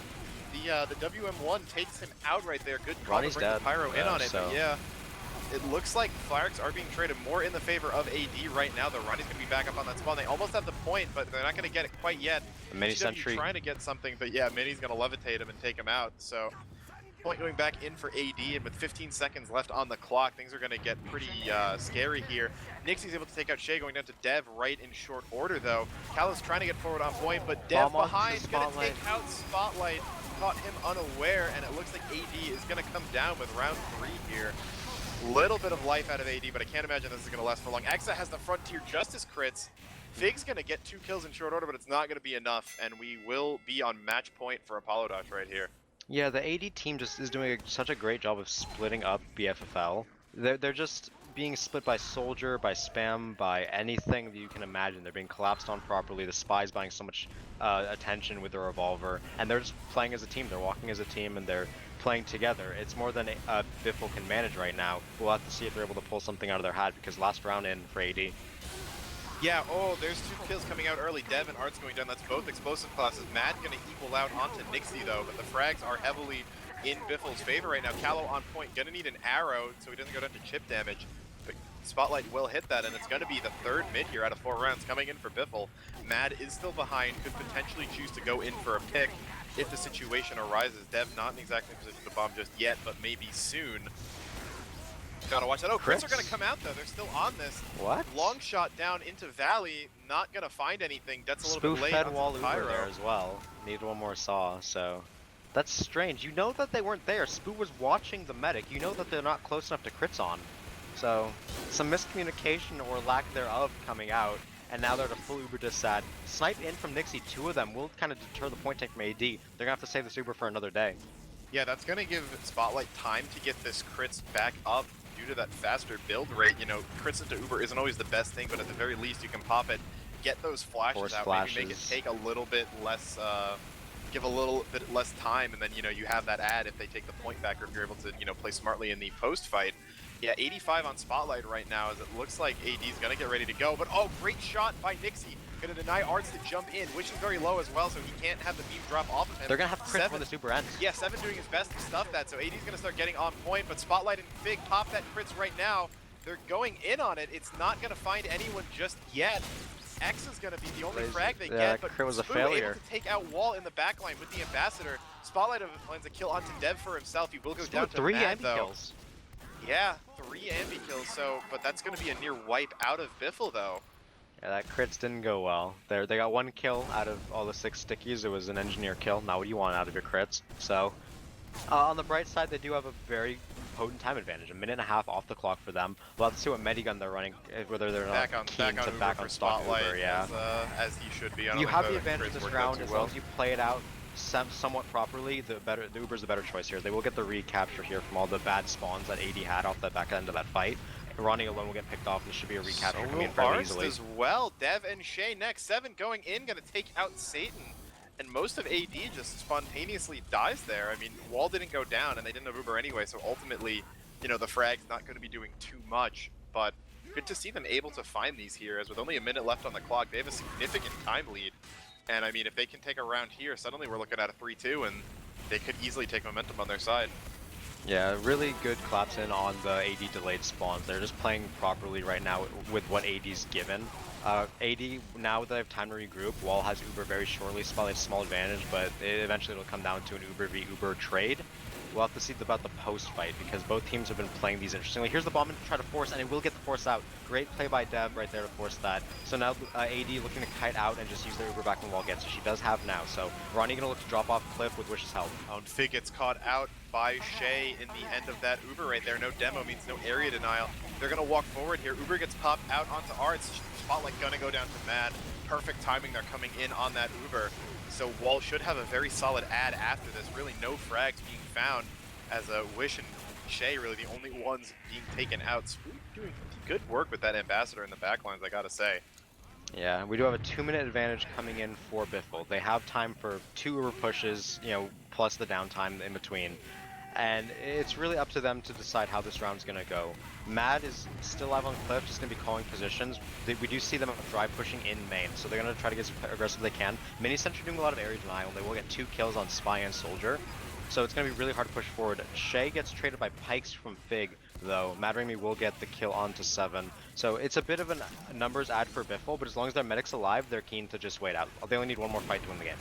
The WM1 takes him out right there. Good call to Ronnie's bring the dead. Pyro in on it, So- but yeah. It looks like Flarks are being traded more in the favor of AD right now, though. Ronnie's going to be back up on that spawn. They almost have the point, but they're not going to get it quite yet. A mini TW sentry. trying to get something, but yeah, Mini's going to levitate him and take him out. So, point going back in for AD, and with 15 seconds left on the clock, things are going to get pretty scary here. Nixie's able to take out Shay, going down to Dev right in short order, though. Callow's trying to get forward on point, but Dev Bomb onto the behind, going to Spotlight. take out Spotlight. Caught him unaware, and it looks like AD is going to come down with round 3 here. Little bit of life out of AD, but I can't imagine this is going to last for long. Exa has the Frontier Justice crits. Fig's going to get 2 kills in short order, but it's not going to be enough, and we will be on match point for Apolodosh right here. Yeah, the AD team just is doing such a great job of splitting up BFFL. They're just being split by Soldier, by Spam, by anything that you can imagine. They're being collapsed on properly. The Spy's buying so much attention with the Revolver, and they're just playing as a team. They're walking as a team, and they're playing together. It's more than BFFL can manage right now. We'll have to see if they're able to pull something out of their hat, because last round in for AD. Yeah, oh, there's 2 kills coming out early. Dev and Art's going down. That's both explosive classes. Mad gonna equal out onto Nixie though, but the frags are heavily in BFFL's favor right now. Callow on point, gonna need an arrow so he doesn't go down to chip damage. But Spotlight will hit that, and it's gonna be the 3rd mid here out of 4 rounds coming in for BFFL. Mad is still behind, could potentially choose to go in for a pick if the situation arises. Dev not in exactly in position to bomb just yet, but maybe soon. Gotta watch that. Oh, crits are gonna come out though. They're still on this. What? Long shot down into Valley. Not gonna find anything. That's a little bit late. Fed wall onto Uber Pyro. there as well. Need one more saw, so that's strange. You know that they weren't there. Spoo was watching the medic. You know that they're not close enough to crits on. So some miscommunication or lack thereof coming out, and now they're at a full Uber disad. Snipe in from Nixie, 2 of them will kind of deter the point take from AD. They're gonna have to save this Uber for another day. Yeah, that's gonna give Spotlight time to get this crits back up due to that faster build rate. You know, crits into Uber isn't always the best thing, but at the very least you can pop it, get those flashes Force out, flashes. maybe make it take a little bit less, give a little bit less time, and then, you know, you have that ad if they take the point back, or if you're able to, you know, play smartly in the post fight. Yeah, 85 on Spotlight right now, as it looks like AD's gonna get ready to go, but oh, great shot by Nixie. Gonna deny Arts to jump in, which is very low as well, so he can't have the beam drop off of him. They're gonna have crits when the Uber ends. Yeah, 7 doing his best to stuff that, so AD's gonna start getting on point, but Spotlight and Fig pop that crits right now. They're going in on it. It's not gonna find anyone just yet. X is gonna be the only frag they get, but crit was a Spoo failure. able to take out Wall in the backline with the Ambassador. Spotlight lands a kill onto Dev for himself. He will go down to 3 Mad, ambi though. kills. Yeah, 3 ambi kills, so, but that's gonna be a near wipe out of BFFL, though. Yeah, that crits didn't go well. They got 1 kill out of all the 6 stickies. It was an engineer kill. Not what you want out of your crits. So, on the bright side, they do have a very potent time advantage. 1.5 minutes off the clock for them. We'll have to see what Medigun they're running, whether they're not keen to back on stock Uber, yeah. As he should be. You have the advantage this round as long as you play it out somewhat properly. The Uber's the better choice here. They will get the recapture here from all the bad spawns that AD had off the back end of that fight. Ronnie alone will get picked off, and this should be a recapture coming in fairly easily. As well. Dev and Shay next. 7 going in, gonna take out Satan. And most of AD just spontaneously dies there. I mean, Wall didn't go down, and they didn't have Uber anyway, so ultimately, you know, the frag's not gonna be doing too much, but good to see them able to find these here, as with only a minute left on the clock, they have a significant time lead. And I mean, if they can take a round here, suddenly we're looking at a 3-2, and they could easily take momentum on their side. Yeah, really good claps in on the AD delayed spawns. They're just playing properly right now with what AD's given. AD, now that they have time to regroup, Wall has Uber very shortly, Spotlight's small advantage, but eventually it'll come down to an Uber v Uber trade. We'll have to see about the post fight, because both teams have been playing these interestingly. Here's the bomb and try to force, and it will get the force out. Great play by Dev right there to force that. So now AD looking to kite out and just use their Uber back when Wall gets it. She does have now, so Ronnie gonna look to drop off cliff with Wish's help. Oh, and Fig gets caught out by Shay in the end of that Uber right there. No demo means no area denial. They're gonna walk forward here. Uber gets popped out onto Arts. Spotlight gonna go down to Mad. Perfect timing, they're coming in on that Uber. So Wall should have a very solid ad after this. Really no frags being found, as Wish and Shay really the only ones being taken out. Spoo doing good work with that Ambassador in the backlines, I gotta say. Yeah, we do have a 2-minute advantage coming in for BFFL. They have time for 2 Uber pushes, you know, plus the downtime in between. And it's really up to them to decide how this round's gonna go. Mad is still live on cliff, just gonna be calling positions. We do see them drive pushing in main, so they're gonna try to get as aggressive as they can. Mini Sentry doing a lot of area denial. They will get 2 kills on Spy and Soldier. So it's going to be really hard to push forward. Shay gets traded by Pikes from Fig, though. Mad Remy will get the kill onto 7. So it's a bit of a numbers ad for BFFL, but as long as their medic's alive, they're keen to just wait out. They only need 1 more fight to win the game.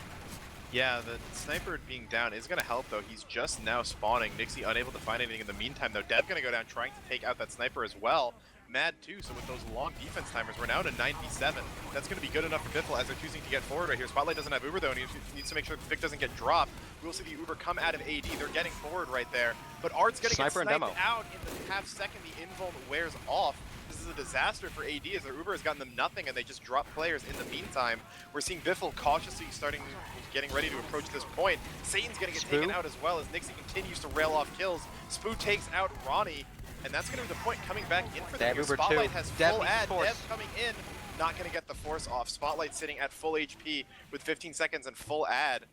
Yeah, the sniper being down is going to help, though. He's just now spawning. Nixie unable to find anything in the meantime, though. Dev going to go down trying to take out that sniper as well. Mad too, so with those long defense timers, we're now to 97. That's going to be good enough for BFFL as they're choosing to get forward right here. Spotlight doesn't have Uber though, and he needs to make sure the Fig doesn't get dropped. We'll see the Uber come out of AD. They're getting forward right there, but Art's going to get sniped out in the half second. The invuln wears off. This is a disaster for AD as their Uber has gotten them nothing, and they just drop players in the meantime. We're seeing BFFL cautiously getting ready to approach this point. Satan's going to get taken out as well as Nixie continues to rail off kills. Spoo takes out Ronnie. and that's going to be the point coming back in for them. Dev Here. Uber Spotlight 2. has Dev full needs ad. force. Dev coming in, not going to get the force off. Spotlight sitting at full HP with 15 seconds and full ad.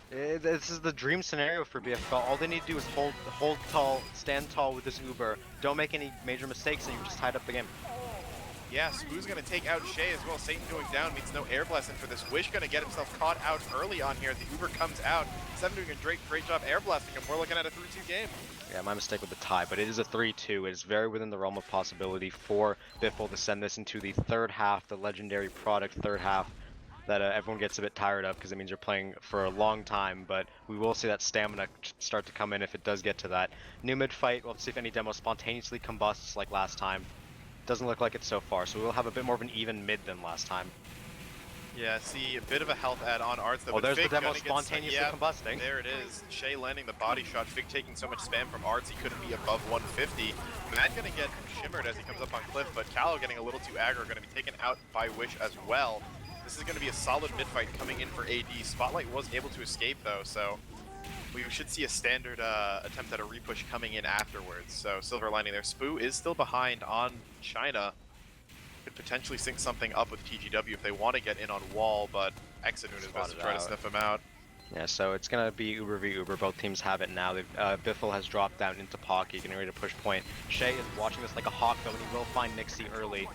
This is the dream scenario for BFFL. All they need to do is hold tall, stand tall with this Uber. Don't make any major mistakes, and you've just tied up the game. Yeah, Spoo's going to take out Shay as well. Satan going down means no air blessing for this. Wish going to get himself caught out early on here. The Uber comes out. Seven doing a great job air blasting him. We're looking at a 3-2 game. Yeah, my mistake with the tie, but it is a 3-2. It is very within the realm of possibility for BFFL to send this into the third half, the legendary product third half that everyone gets a bit tired of because it means you're playing for a long time, but we will see that stamina start to come in if it does get to that. New mid fight, we'll see if any demo spontaneously combusts like last time. Doesn't look like it so far, so we will have a bit more of an even mid than last time. Yeah, see a bit of a health ad on Arts. Though, Oh, there's the Fig demo gonna get spontaneously combusting. There it is. Shay landing the body shot. Fig taking so much spam from Arts, he couldn't be above 150. Matt gonna get shimmered as he comes up on Cliff, but Callow getting a little too aggro, gonna be taken out by Wish as well. This is gonna be a solid mid fight coming in for AD. Spotlight was able to escape though, so we should see a standard attempt at a repush coming in afterwards. So silver lining there. Spoo is still behind on China. Could potentially sync something up with TGW if they want to get in on wall, but Exanoon is best to try to sniff him out. Yeah, so it's gonna be Uber v Uber. Both teams have it now. Biffle has dropped down into Pocky, getting ready to push point. Shay is watching this like a hawk though, and he will find Nixie early.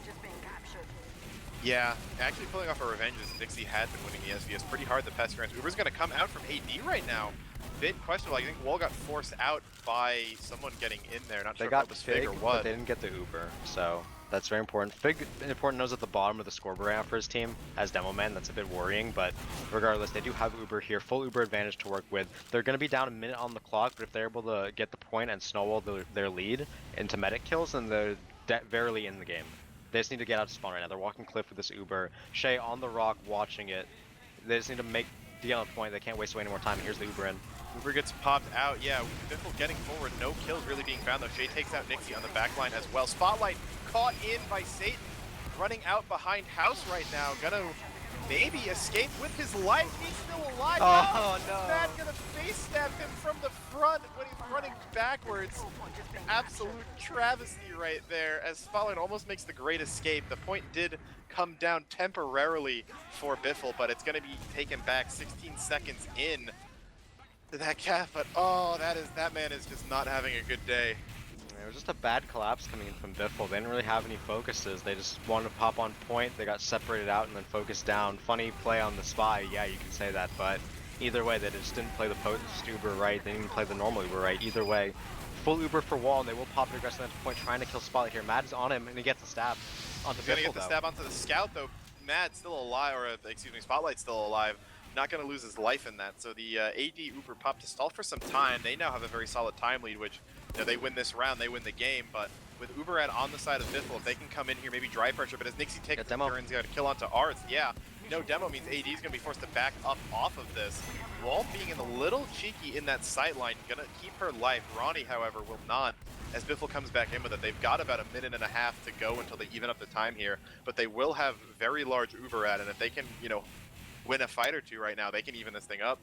Yeah, actually pulling off a revenge as Nixie had been winning the SVS pretty hard the past few rounds. Uber's gonna come out from AD right now. Bit questionable. I think Wall got forced out by someone getting in there. Not They sure if got that was Fig or but what. they didn't get the Uber, so that's very important. Fig knows at the bottom of the scoreboard right now for his team as Demo Man. That's a bit worrying, but regardless, they do have Uber here, full Uber advantage to work with. They're going to be down a minute on the clock, but if they're able to get the point and snowball their lead into medic kills, then they're verily in the game. They just need to get out of spawn right now. They're walking Cliff with this Uber. Shay on the rock watching it. They just need to get on the point. They can't waste away any more time. Here's the Uber in. Uber gets popped out. Yeah, Biffle getting forward. No kills really being found though. Shay takes out Nixie on the back line as well. Spotlight caught in by Satan. Running out behind House right now. Gonna maybe escape with his life. He's still alive. Oh, no. Matt gonna face stab him from the front when he's running backwards. Absolute travesty right there as Spotlight almost makes the great escape. The point did come down temporarily for Biffle, but it's gonna be taken back 16 seconds in to that cap, but oh, that man is just not having a good day. It was just a bad collapse coming in from Biffle. They didn't really have any focuses. They just wanted to pop on point. They got separated out and then focused down. Funny play on the spy, yeah, you can say that, but either way, they just didn't play the post Uber right. They didn't even play the normal Uber right. Either way, full Uber for wall, and they will pop it aggressively into point, trying to kill Spotlight here. Mad is on him, and he gets the stab onto He's gonna Biffle, get the stab onto the scout though. Mad still alive, or excuse me, Spotlight's still alive. Not going to lose his life in that. So the AD Uber pop to stall for some time. They now have a very solid time lead, which, you know, they win this round, they win the game. But with Uber on the side of Biffle, if they can come in here, maybe dry pressure. But as Nixie takes the turn, he's got to kill onto Arts. Yeah, no demo means AD is going to be forced to back up off of this. Wall being a little cheeky in that sight line, going to keep her life. Ronnie, however, will not. As Biffle comes back in with it, they've got about a minute and a half to go until they even up the time here. But they will have very large Uber and if they can, you know, win a fight or two right now, they can even this thing up.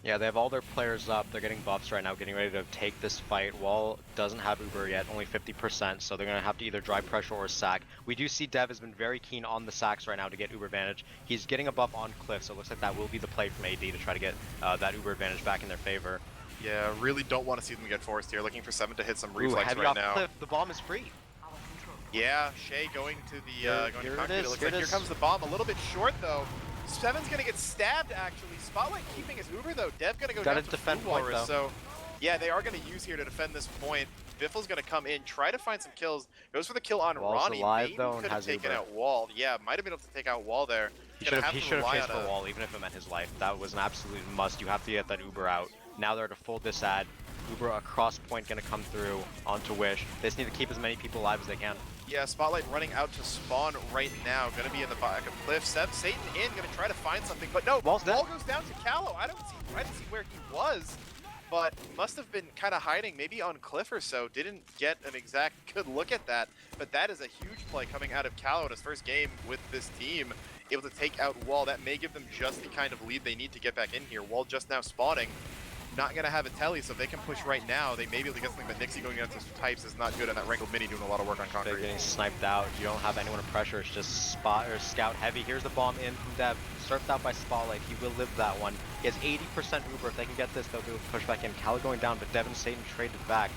Yeah, they have all their players up. They're getting buffs right now, getting ready to take this fight. Wall doesn't have Uber yet, only 50%, so they're going to have to either dry pressure or sack. We do see Dev has been very keen on the sacks right now to get Uber advantage. He's getting a buff on Cliff, so it looks like that will be the play from AD to try to get that Uber advantage back in their favor. Yeah, really don't want to see them get forced here. Looking for 7 to hit some reflex right now. Cliff. The bomb is free. Yeah, Shay going to the going to concrete. It looks like here comes the bomb. A little bit short though. Seven's gonna get stabbed actually. Spotlight keeping his Uber though. Dev gonna go down to defend point though. So yeah, they are gonna use here to defend this point. Biffle's gonna come in, try to find some kills. Goes for the kill on Wall's Ronnie. alive, Maybe though, could have taken Uber. out Wall. Yeah, might have been able to take out Wall there. He should have faced the wall even if it meant his life. That was an absolute must. You have to get that Uber out. Now they're at a full disad. Uber across point gonna come through onto Wish. They just need to keep as many people alive as they can. Yeah, Spotlight running out to spawn right now. Gonna be in the back of Cliff. Satan in, gonna try to find something, but no, Wall goes down to Callow. I didn't see where he was, but must have been kind of hiding, maybe on Cliff or so. Didn't get an exact good look at that, but that is a huge play coming out of Callow in his first game with this team. Able to take out Wall. That may give them just the kind of lead they need to get back in here. Wall just now spawning. not going to have a telly, so if they can push right now, they may be able to get something, but Nixie going against his types is not good, and that Wrangled Mini doing a lot of work on They're concrete. getting sniped out. You don't have anyone to pressure. It's just spot or scout heavy. Here's the bomb in from Dev. Surfed out by Spotlight. He will live that one. He has 80% Uber. If they can get this, they'll be able to push back in. Cal going down, but Devin Satan traded back.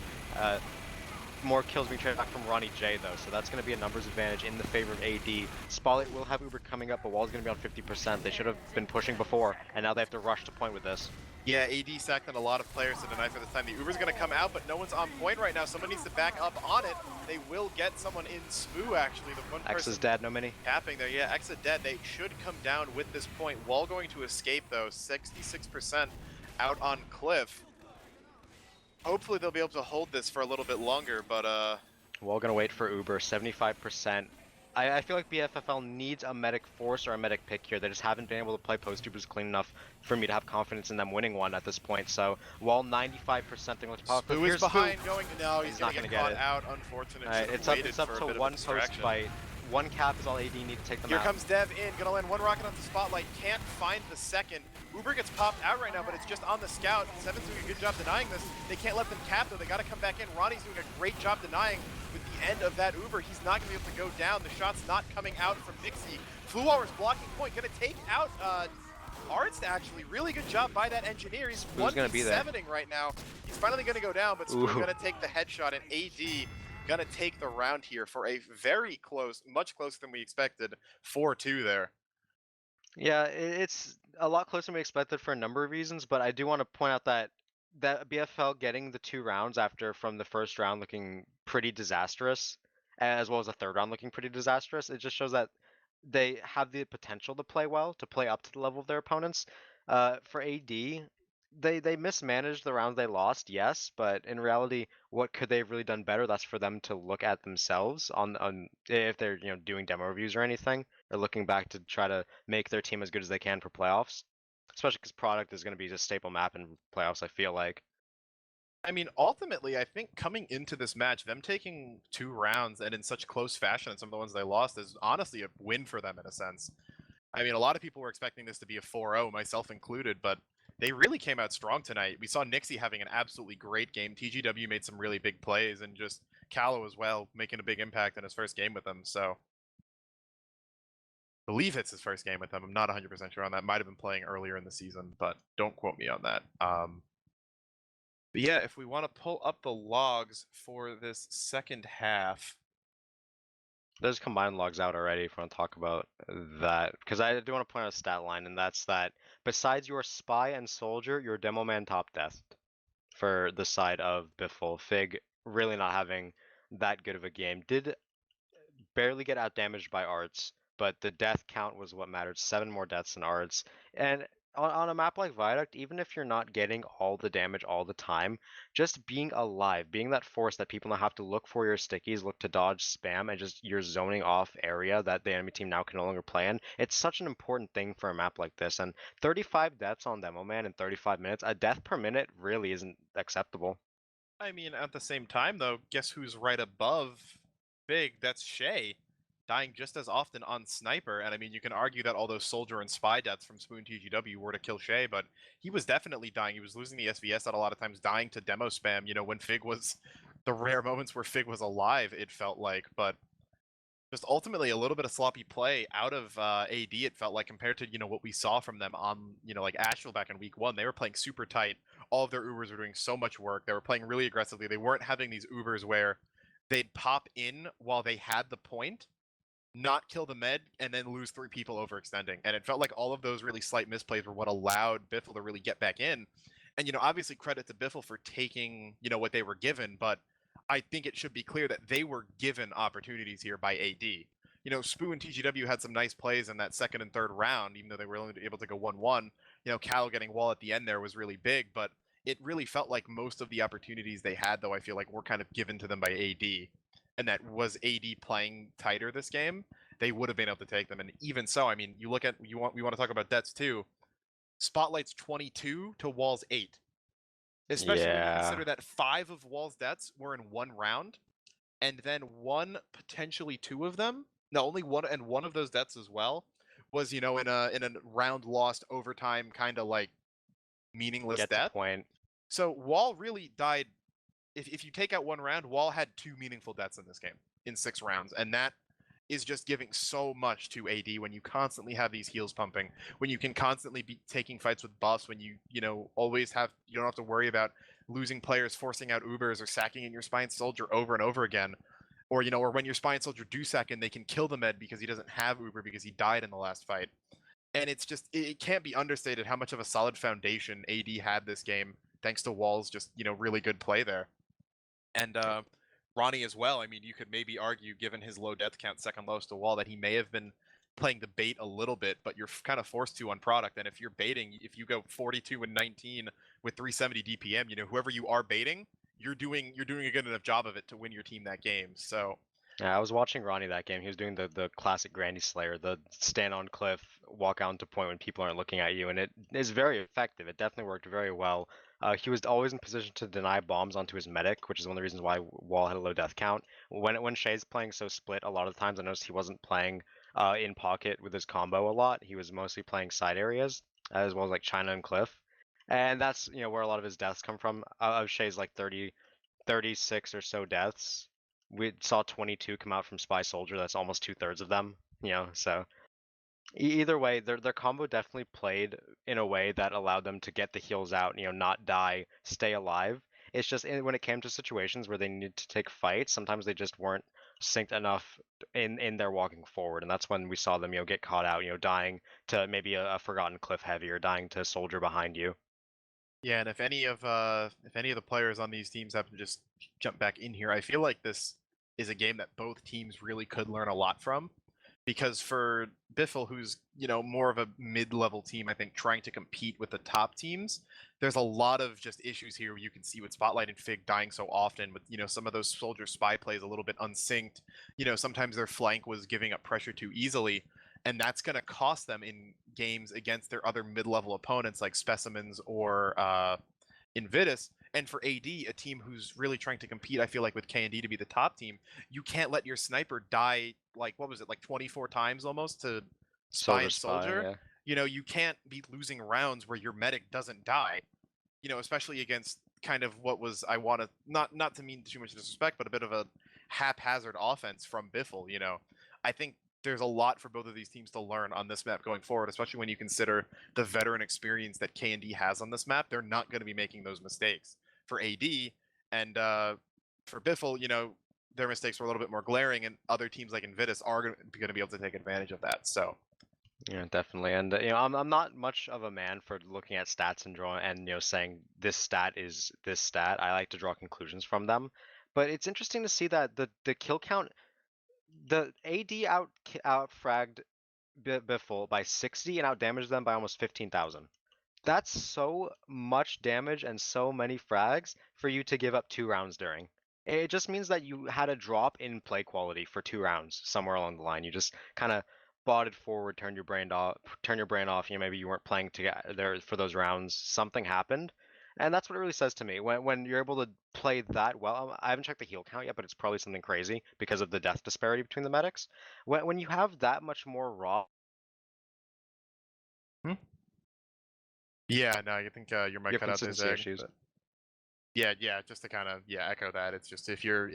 More kills being traded back from Ronnie J though, so that's going to be a numbers advantage in the favor of AD. Spotlight will have Uber coming up, but Wall's going to be on 50%. They should have been pushing before, and now they have to rush to point with this. Yeah, AD sacked on a lot of players to deny for this time. The Uber's going to come out, but no one's on point right now. Someone needs to back up on it. They will get someone in Spoo, actually. The one X person is dead, no mini. capping there. Yeah, X is dead. They should come down with this point. Wall going to escape, though. 66% out on Cliff. Hopefully they'll be able to hold this for a little bit longer, but Wall going to wait for Uber, 75%. I feel like BFFL needs a medic force or a medic pick here. They just haven't been able to play post Ubers clean enough for me to have confidence in them winning one at this point. So Wall 95% thing looks powerful. Spoo is behind going. No, he's not going to gonna get get caught it. out. Unfortunate. It's up to one post fight. One cap is all AD need to take them Here out. comes Dev in, gonna land one rocket on the Spotlight, can't find the second. Uber gets popped out right now, but it's just on the scout. Seven's doing a good job denying this. They can't let them cap though, they gotta come back in. Ronnie's doing a great job denying with the end of that Uber. He's not gonna be able to go down. The shot's not coming out from Nixie. Fluwar's blocking point, gonna take out Arts actually. Really good job by that engineer. He's 1v7ing right now. He's finally gonna go down, but Spoo's gonna take the headshot, and AD gonna take the round here for a very close, much closer than we expected, 4-2 there. Yeah, it's a lot closer than we expected for a number of reasons, but I do want to point out that BFL getting the 2 rounds after from the first round looking pretty disastrous, as well as the third round looking pretty disastrous, it just shows that they have the potential to play well, to play up to the level of their opponents. For AD, they mismanaged the rounds they lost, yes, but in reality, what could they have really done better? That's for them to look at themselves on if they're doing demo reviews or anything, or looking back to try to make their team as good as they can for playoffs. Especially because product is going to be just staple map in playoffs. I feel like. I mean, ultimately, I think coming into this match, them taking 2 rounds and in such close fashion, and some of the ones they lost, is honestly a win for them in a sense. I mean, a lot of people were expecting this to be a 4-0, myself included, but they really came out strong tonight. We saw Nixie having an absolutely great game. TGW made some really big plays, and just Callow as well, making a big impact in his first game with them. So, I believe it's his first game with them. I'm not 100% sure on that. Might have been playing earlier in the season, but don't quote me on that. But yeah, if we want to pull up the logs for this second half. There's combined logs out already if you want to talk about that. Because I do want to point out a stat line, and that's that besides your spy and soldier, your demo man top death for the side of BFFL. Fig really not having that good of a game. Did barely get out damaged by Arts, but the death count was what mattered. 7 more deaths than Arts. And on a map like Viaduct, even if you're not getting all the damage all the time, just being alive, being that force that people now have to look for your stickies, look to dodge spam, and just you're zoning off area that the enemy team now can no longer play in, it's such an important thing for a map like this. And 35 deaths on Demo Man in 35 minutes, a death per minute really isn't acceptable. I mean, at the same time, though, guess who's right above Big? That's Shay, dying just as often on Sniper. And I mean, you can argue that all those soldier and spy deaths from Spoon TGW were to kill Shay, but he was definitely dying. He was losing the SVS at a lot of times, dying to demo spam, when Fig was the rare moments where Fig was alive, it felt like. But just ultimately a little bit of sloppy play out of AD, it felt like, compared to, what we saw from them on, like Asheville back in week 1. They were playing super tight. All of their Ubers were doing so much work. They were playing really aggressively. They weren't having these Ubers where they'd pop in while they had the point, not kill the med, and then lose 3 people overextending. And it felt like all of those really slight misplays were what allowed BFFL to really get back in. And, obviously credit to BFFL for taking, what they were given, but I think it should be clear that they were given opportunities here by AD. Spoo and TGW had some nice plays in that second and third round, even though they were only able to go 1-1. Cal getting wall at the end there was really big, but it really felt like most of the opportunities they had, though, I feel like were kind of given to them by AD. And that was AD playing tighter this game, they would have been able to take them. And even so, I mean, we want to talk about deaths too. Spotlight's 22 to Wall's 8. Especially when you consider that 5 of Wall's deaths were in 1 round, and then 1, potentially 2 of them, no, only 1, and 1 of those deaths as well was, in a round lost overtime kind of like meaningless Get death. to point. So Wall really died. If you take out one round, Wall had 2 meaningful deaths in this game in 6 rounds, and that is just giving so much to AD when you constantly have these heals pumping, when you can constantly be taking fights with buffs, when you always have, you don't have to worry about losing players forcing out Ubers or sacking in your Spine Soldier over and over again, or when your Spine Soldier do sack and they can kill the med because he doesn't have Uber because he died in the last fight. And it's just, it can't be understated how much of a solid foundation AD had this game thanks to Wall's just really good play there. And Ronnie as well. I mean, you could maybe argue, given his low death count, second lowest to Wall, that he may have been playing the bait a little bit, but you're kind of forced to on product. And if you're baiting, if you go 42 and 19 with 370 DPM, whoever you are baiting, you're doing a good enough job of it to win your team that game. So Yeah, I was watching Ronnie that game. He was doing the classic Granny Slayer, the stand on cliff, walk out into point when people aren't looking at you, and it is very effective. It definitely worked very well. He was always in position to deny bombs onto his medic, which is one of the reasons why Wall had a low death count. When Shay's playing so split, a lot of times I noticed he wasn't playing in pocket with his combo a lot. He was mostly playing side areas, as well as like China and Cliff. And that's where a lot of his deaths come from. Of Shay's like 36 or so deaths, we saw 22 come out from Spy Soldier. That's almost 2/3 of them. So either way, their combo definitely played in a way that allowed them to get the heals out, not die, stay alive. It's just when it came to situations where they needed to take fights, sometimes they just weren't synced enough in their walking forward, and that's when we saw them, get caught out, dying to maybe a forgotten cliff heavy or dying to a soldier behind you. yeah, and if any of the players on these teams have to just jump back in here, I feel like this is a game that both teams really could learn a lot from. Because for BFFL, who's more of a mid-level team, I think trying to compete with the top teams, there's a lot of just issues here. You can see with Spotlight and Fig dying so often, with some of those soldier spy plays a little bit unsynced. Sometimes their flank was giving up pressure too easily, and that's going to cost them in games against their other mid-level opponents like Specimens or Invitus. And for AD, a team who's really trying to compete, I feel like with K&D to be the top team, you can't let your sniper die, like, what was it, like 24 times almost to Spy and Soldier? Yeah. You can't be losing rounds where your medic doesn't die, especially against kind of what was, I want to, not to mean too much disrespect, but a bit of a haphazard offense from BFFL. I think there's a lot for both of these teams to learn on this map going forward, especially when you consider the veteran experience that K&D has on this map. They're not going to be making those mistakes. For AD and for BFFL, their mistakes were a little bit more glaring, and other teams like Invitus are going to be able to take advantage of that. So yeah, definitely. And I'm not much of a man for looking at stats and saying this stat is this stat. I like to draw conclusions from them. But it's interesting to see that the kill count, the AD out fragged BFFL by 60 and out damaged them by almost 15,000. That's so much damage and so many frags for you to give up 2 rounds during. It just means that you had a drop in play quality for 2 rounds somewhere along the line. You just kind of botted forward, turned your brain off. Maybe you weren't playing together for those rounds. Something happened, and that's what it really says to me. When you're able to play that well, I haven't checked the heal count yet, but it's probably something crazy because of the death disparity between the medics. When you have that much more raw. Yeah, no, I think your mic cut out there, Zag. Issues. Yeah, just to kind of echo that. It's just if you're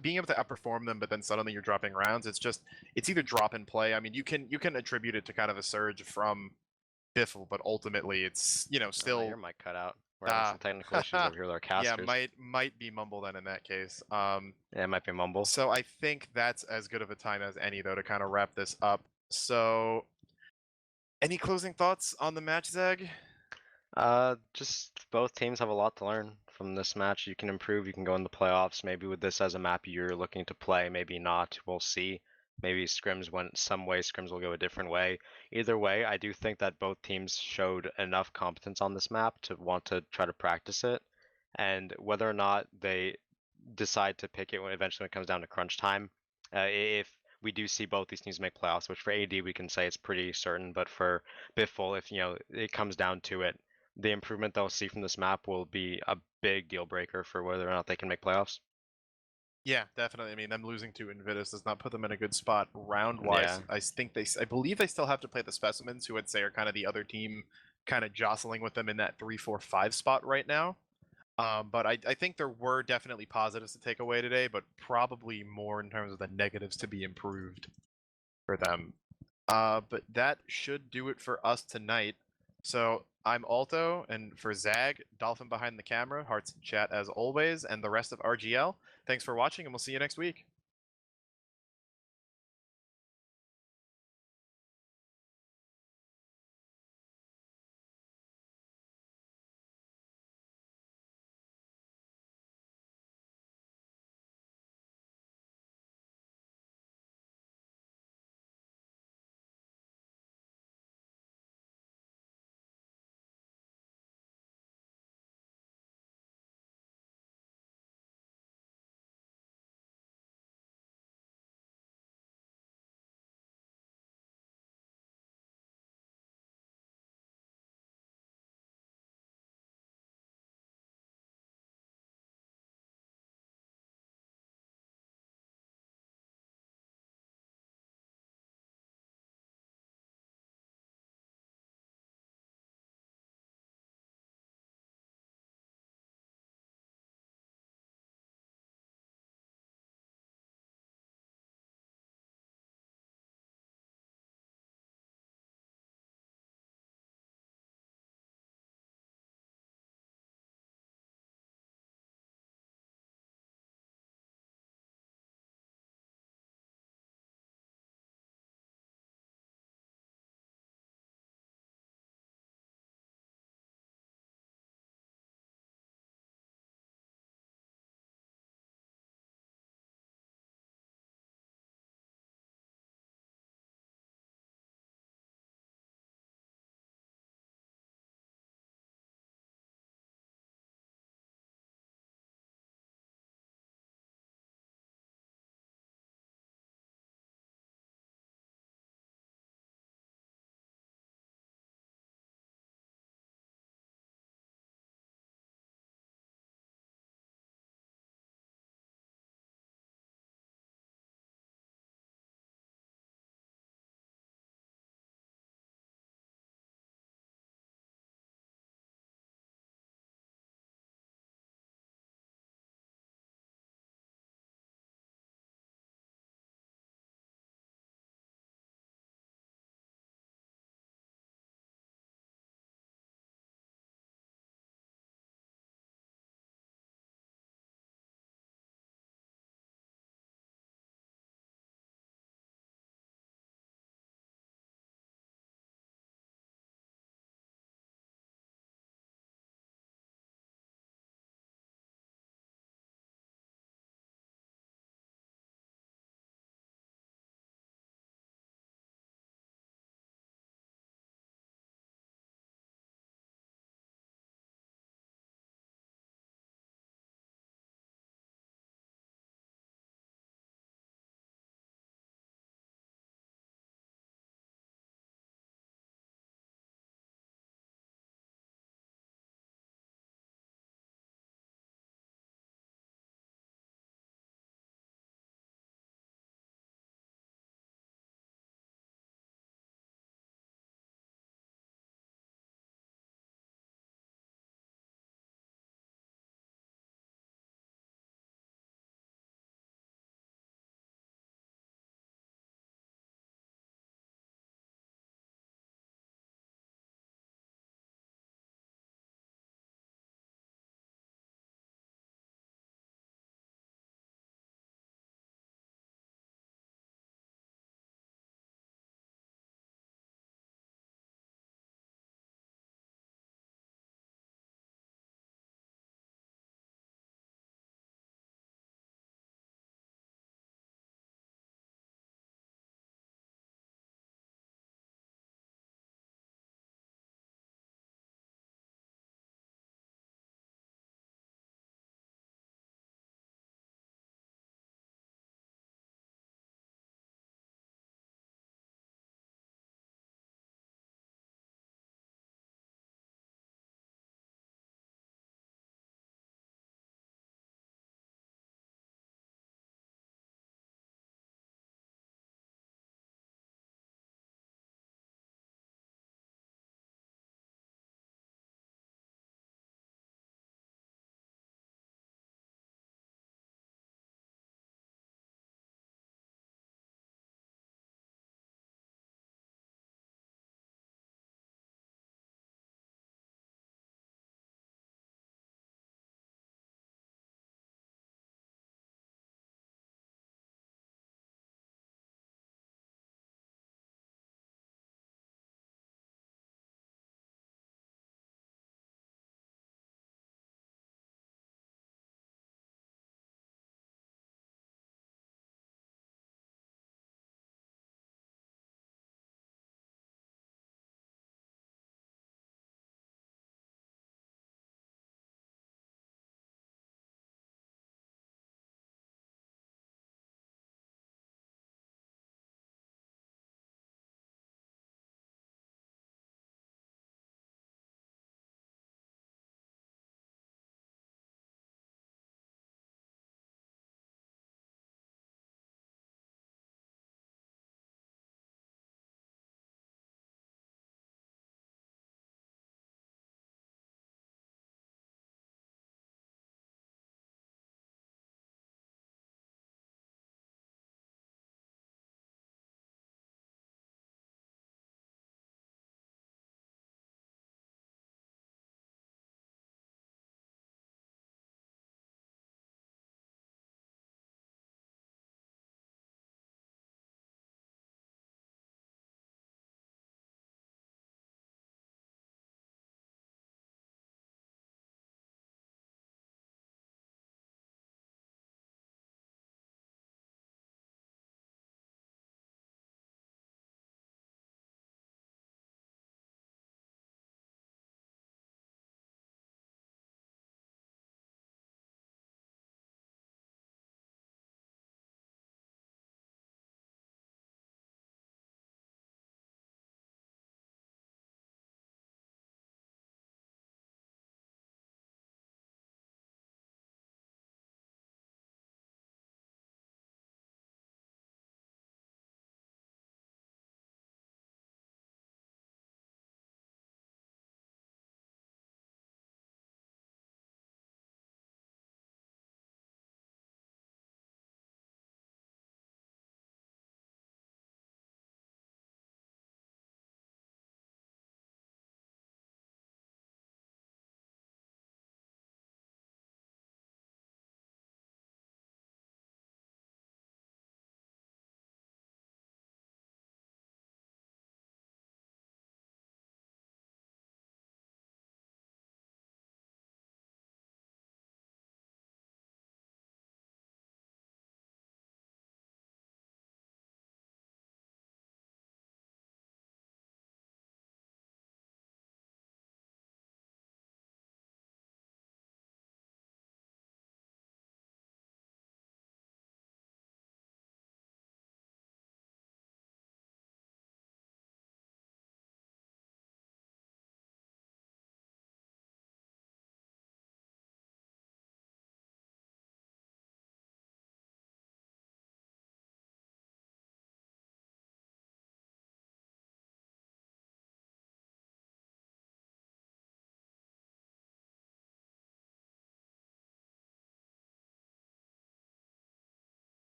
being able to outperform them, but then suddenly you're dropping rounds, it's either drop and play. I mean, you can attribute it to kind of a surge from BFFL, but ultimately it's still your mic cut out. We're having some technical issues over here with our casters. Yeah, might be mumble then in that case. Yeah, it might be mumble. So I think that's as good of a time as any though to kind of wrap this up. So, any closing thoughts on the match, Zag? Just both teams have a lot to learn from this match. You can improve, you can go in the playoffs. Maybe with this as a map you're looking to play, maybe not. We'll see. Maybe scrims went some way, scrims will go a different way. Either way, I do think that both teams showed enough competence on this map to want to try to practice it. And whether or not they decide to pick it when it comes down to crunch time, if we do see both these teams make playoffs, which for AD we can say it's pretty certain, but for BFFL, if it comes down to it, the improvement they'll see from this map will be a big deal breaker for whether or not they can make playoffs. Yeah, definitely. I mean, them losing to Invitus does not put them in a good spot round-wise. Yeah. I believe they still have to play the Specimens, who I'd say are kind of the other team kind of jostling with them in that 3-4-5 spot right now. But I think there were definitely positives to take away today, but probably more in terms of the negatives to be improved for them. But that should do it for us tonight. So I'm Alto, and for Zag, DolphiN behind the camera, hearts in chat as always, and the rest of RGL. Thanks for watching, and we'll see you next week.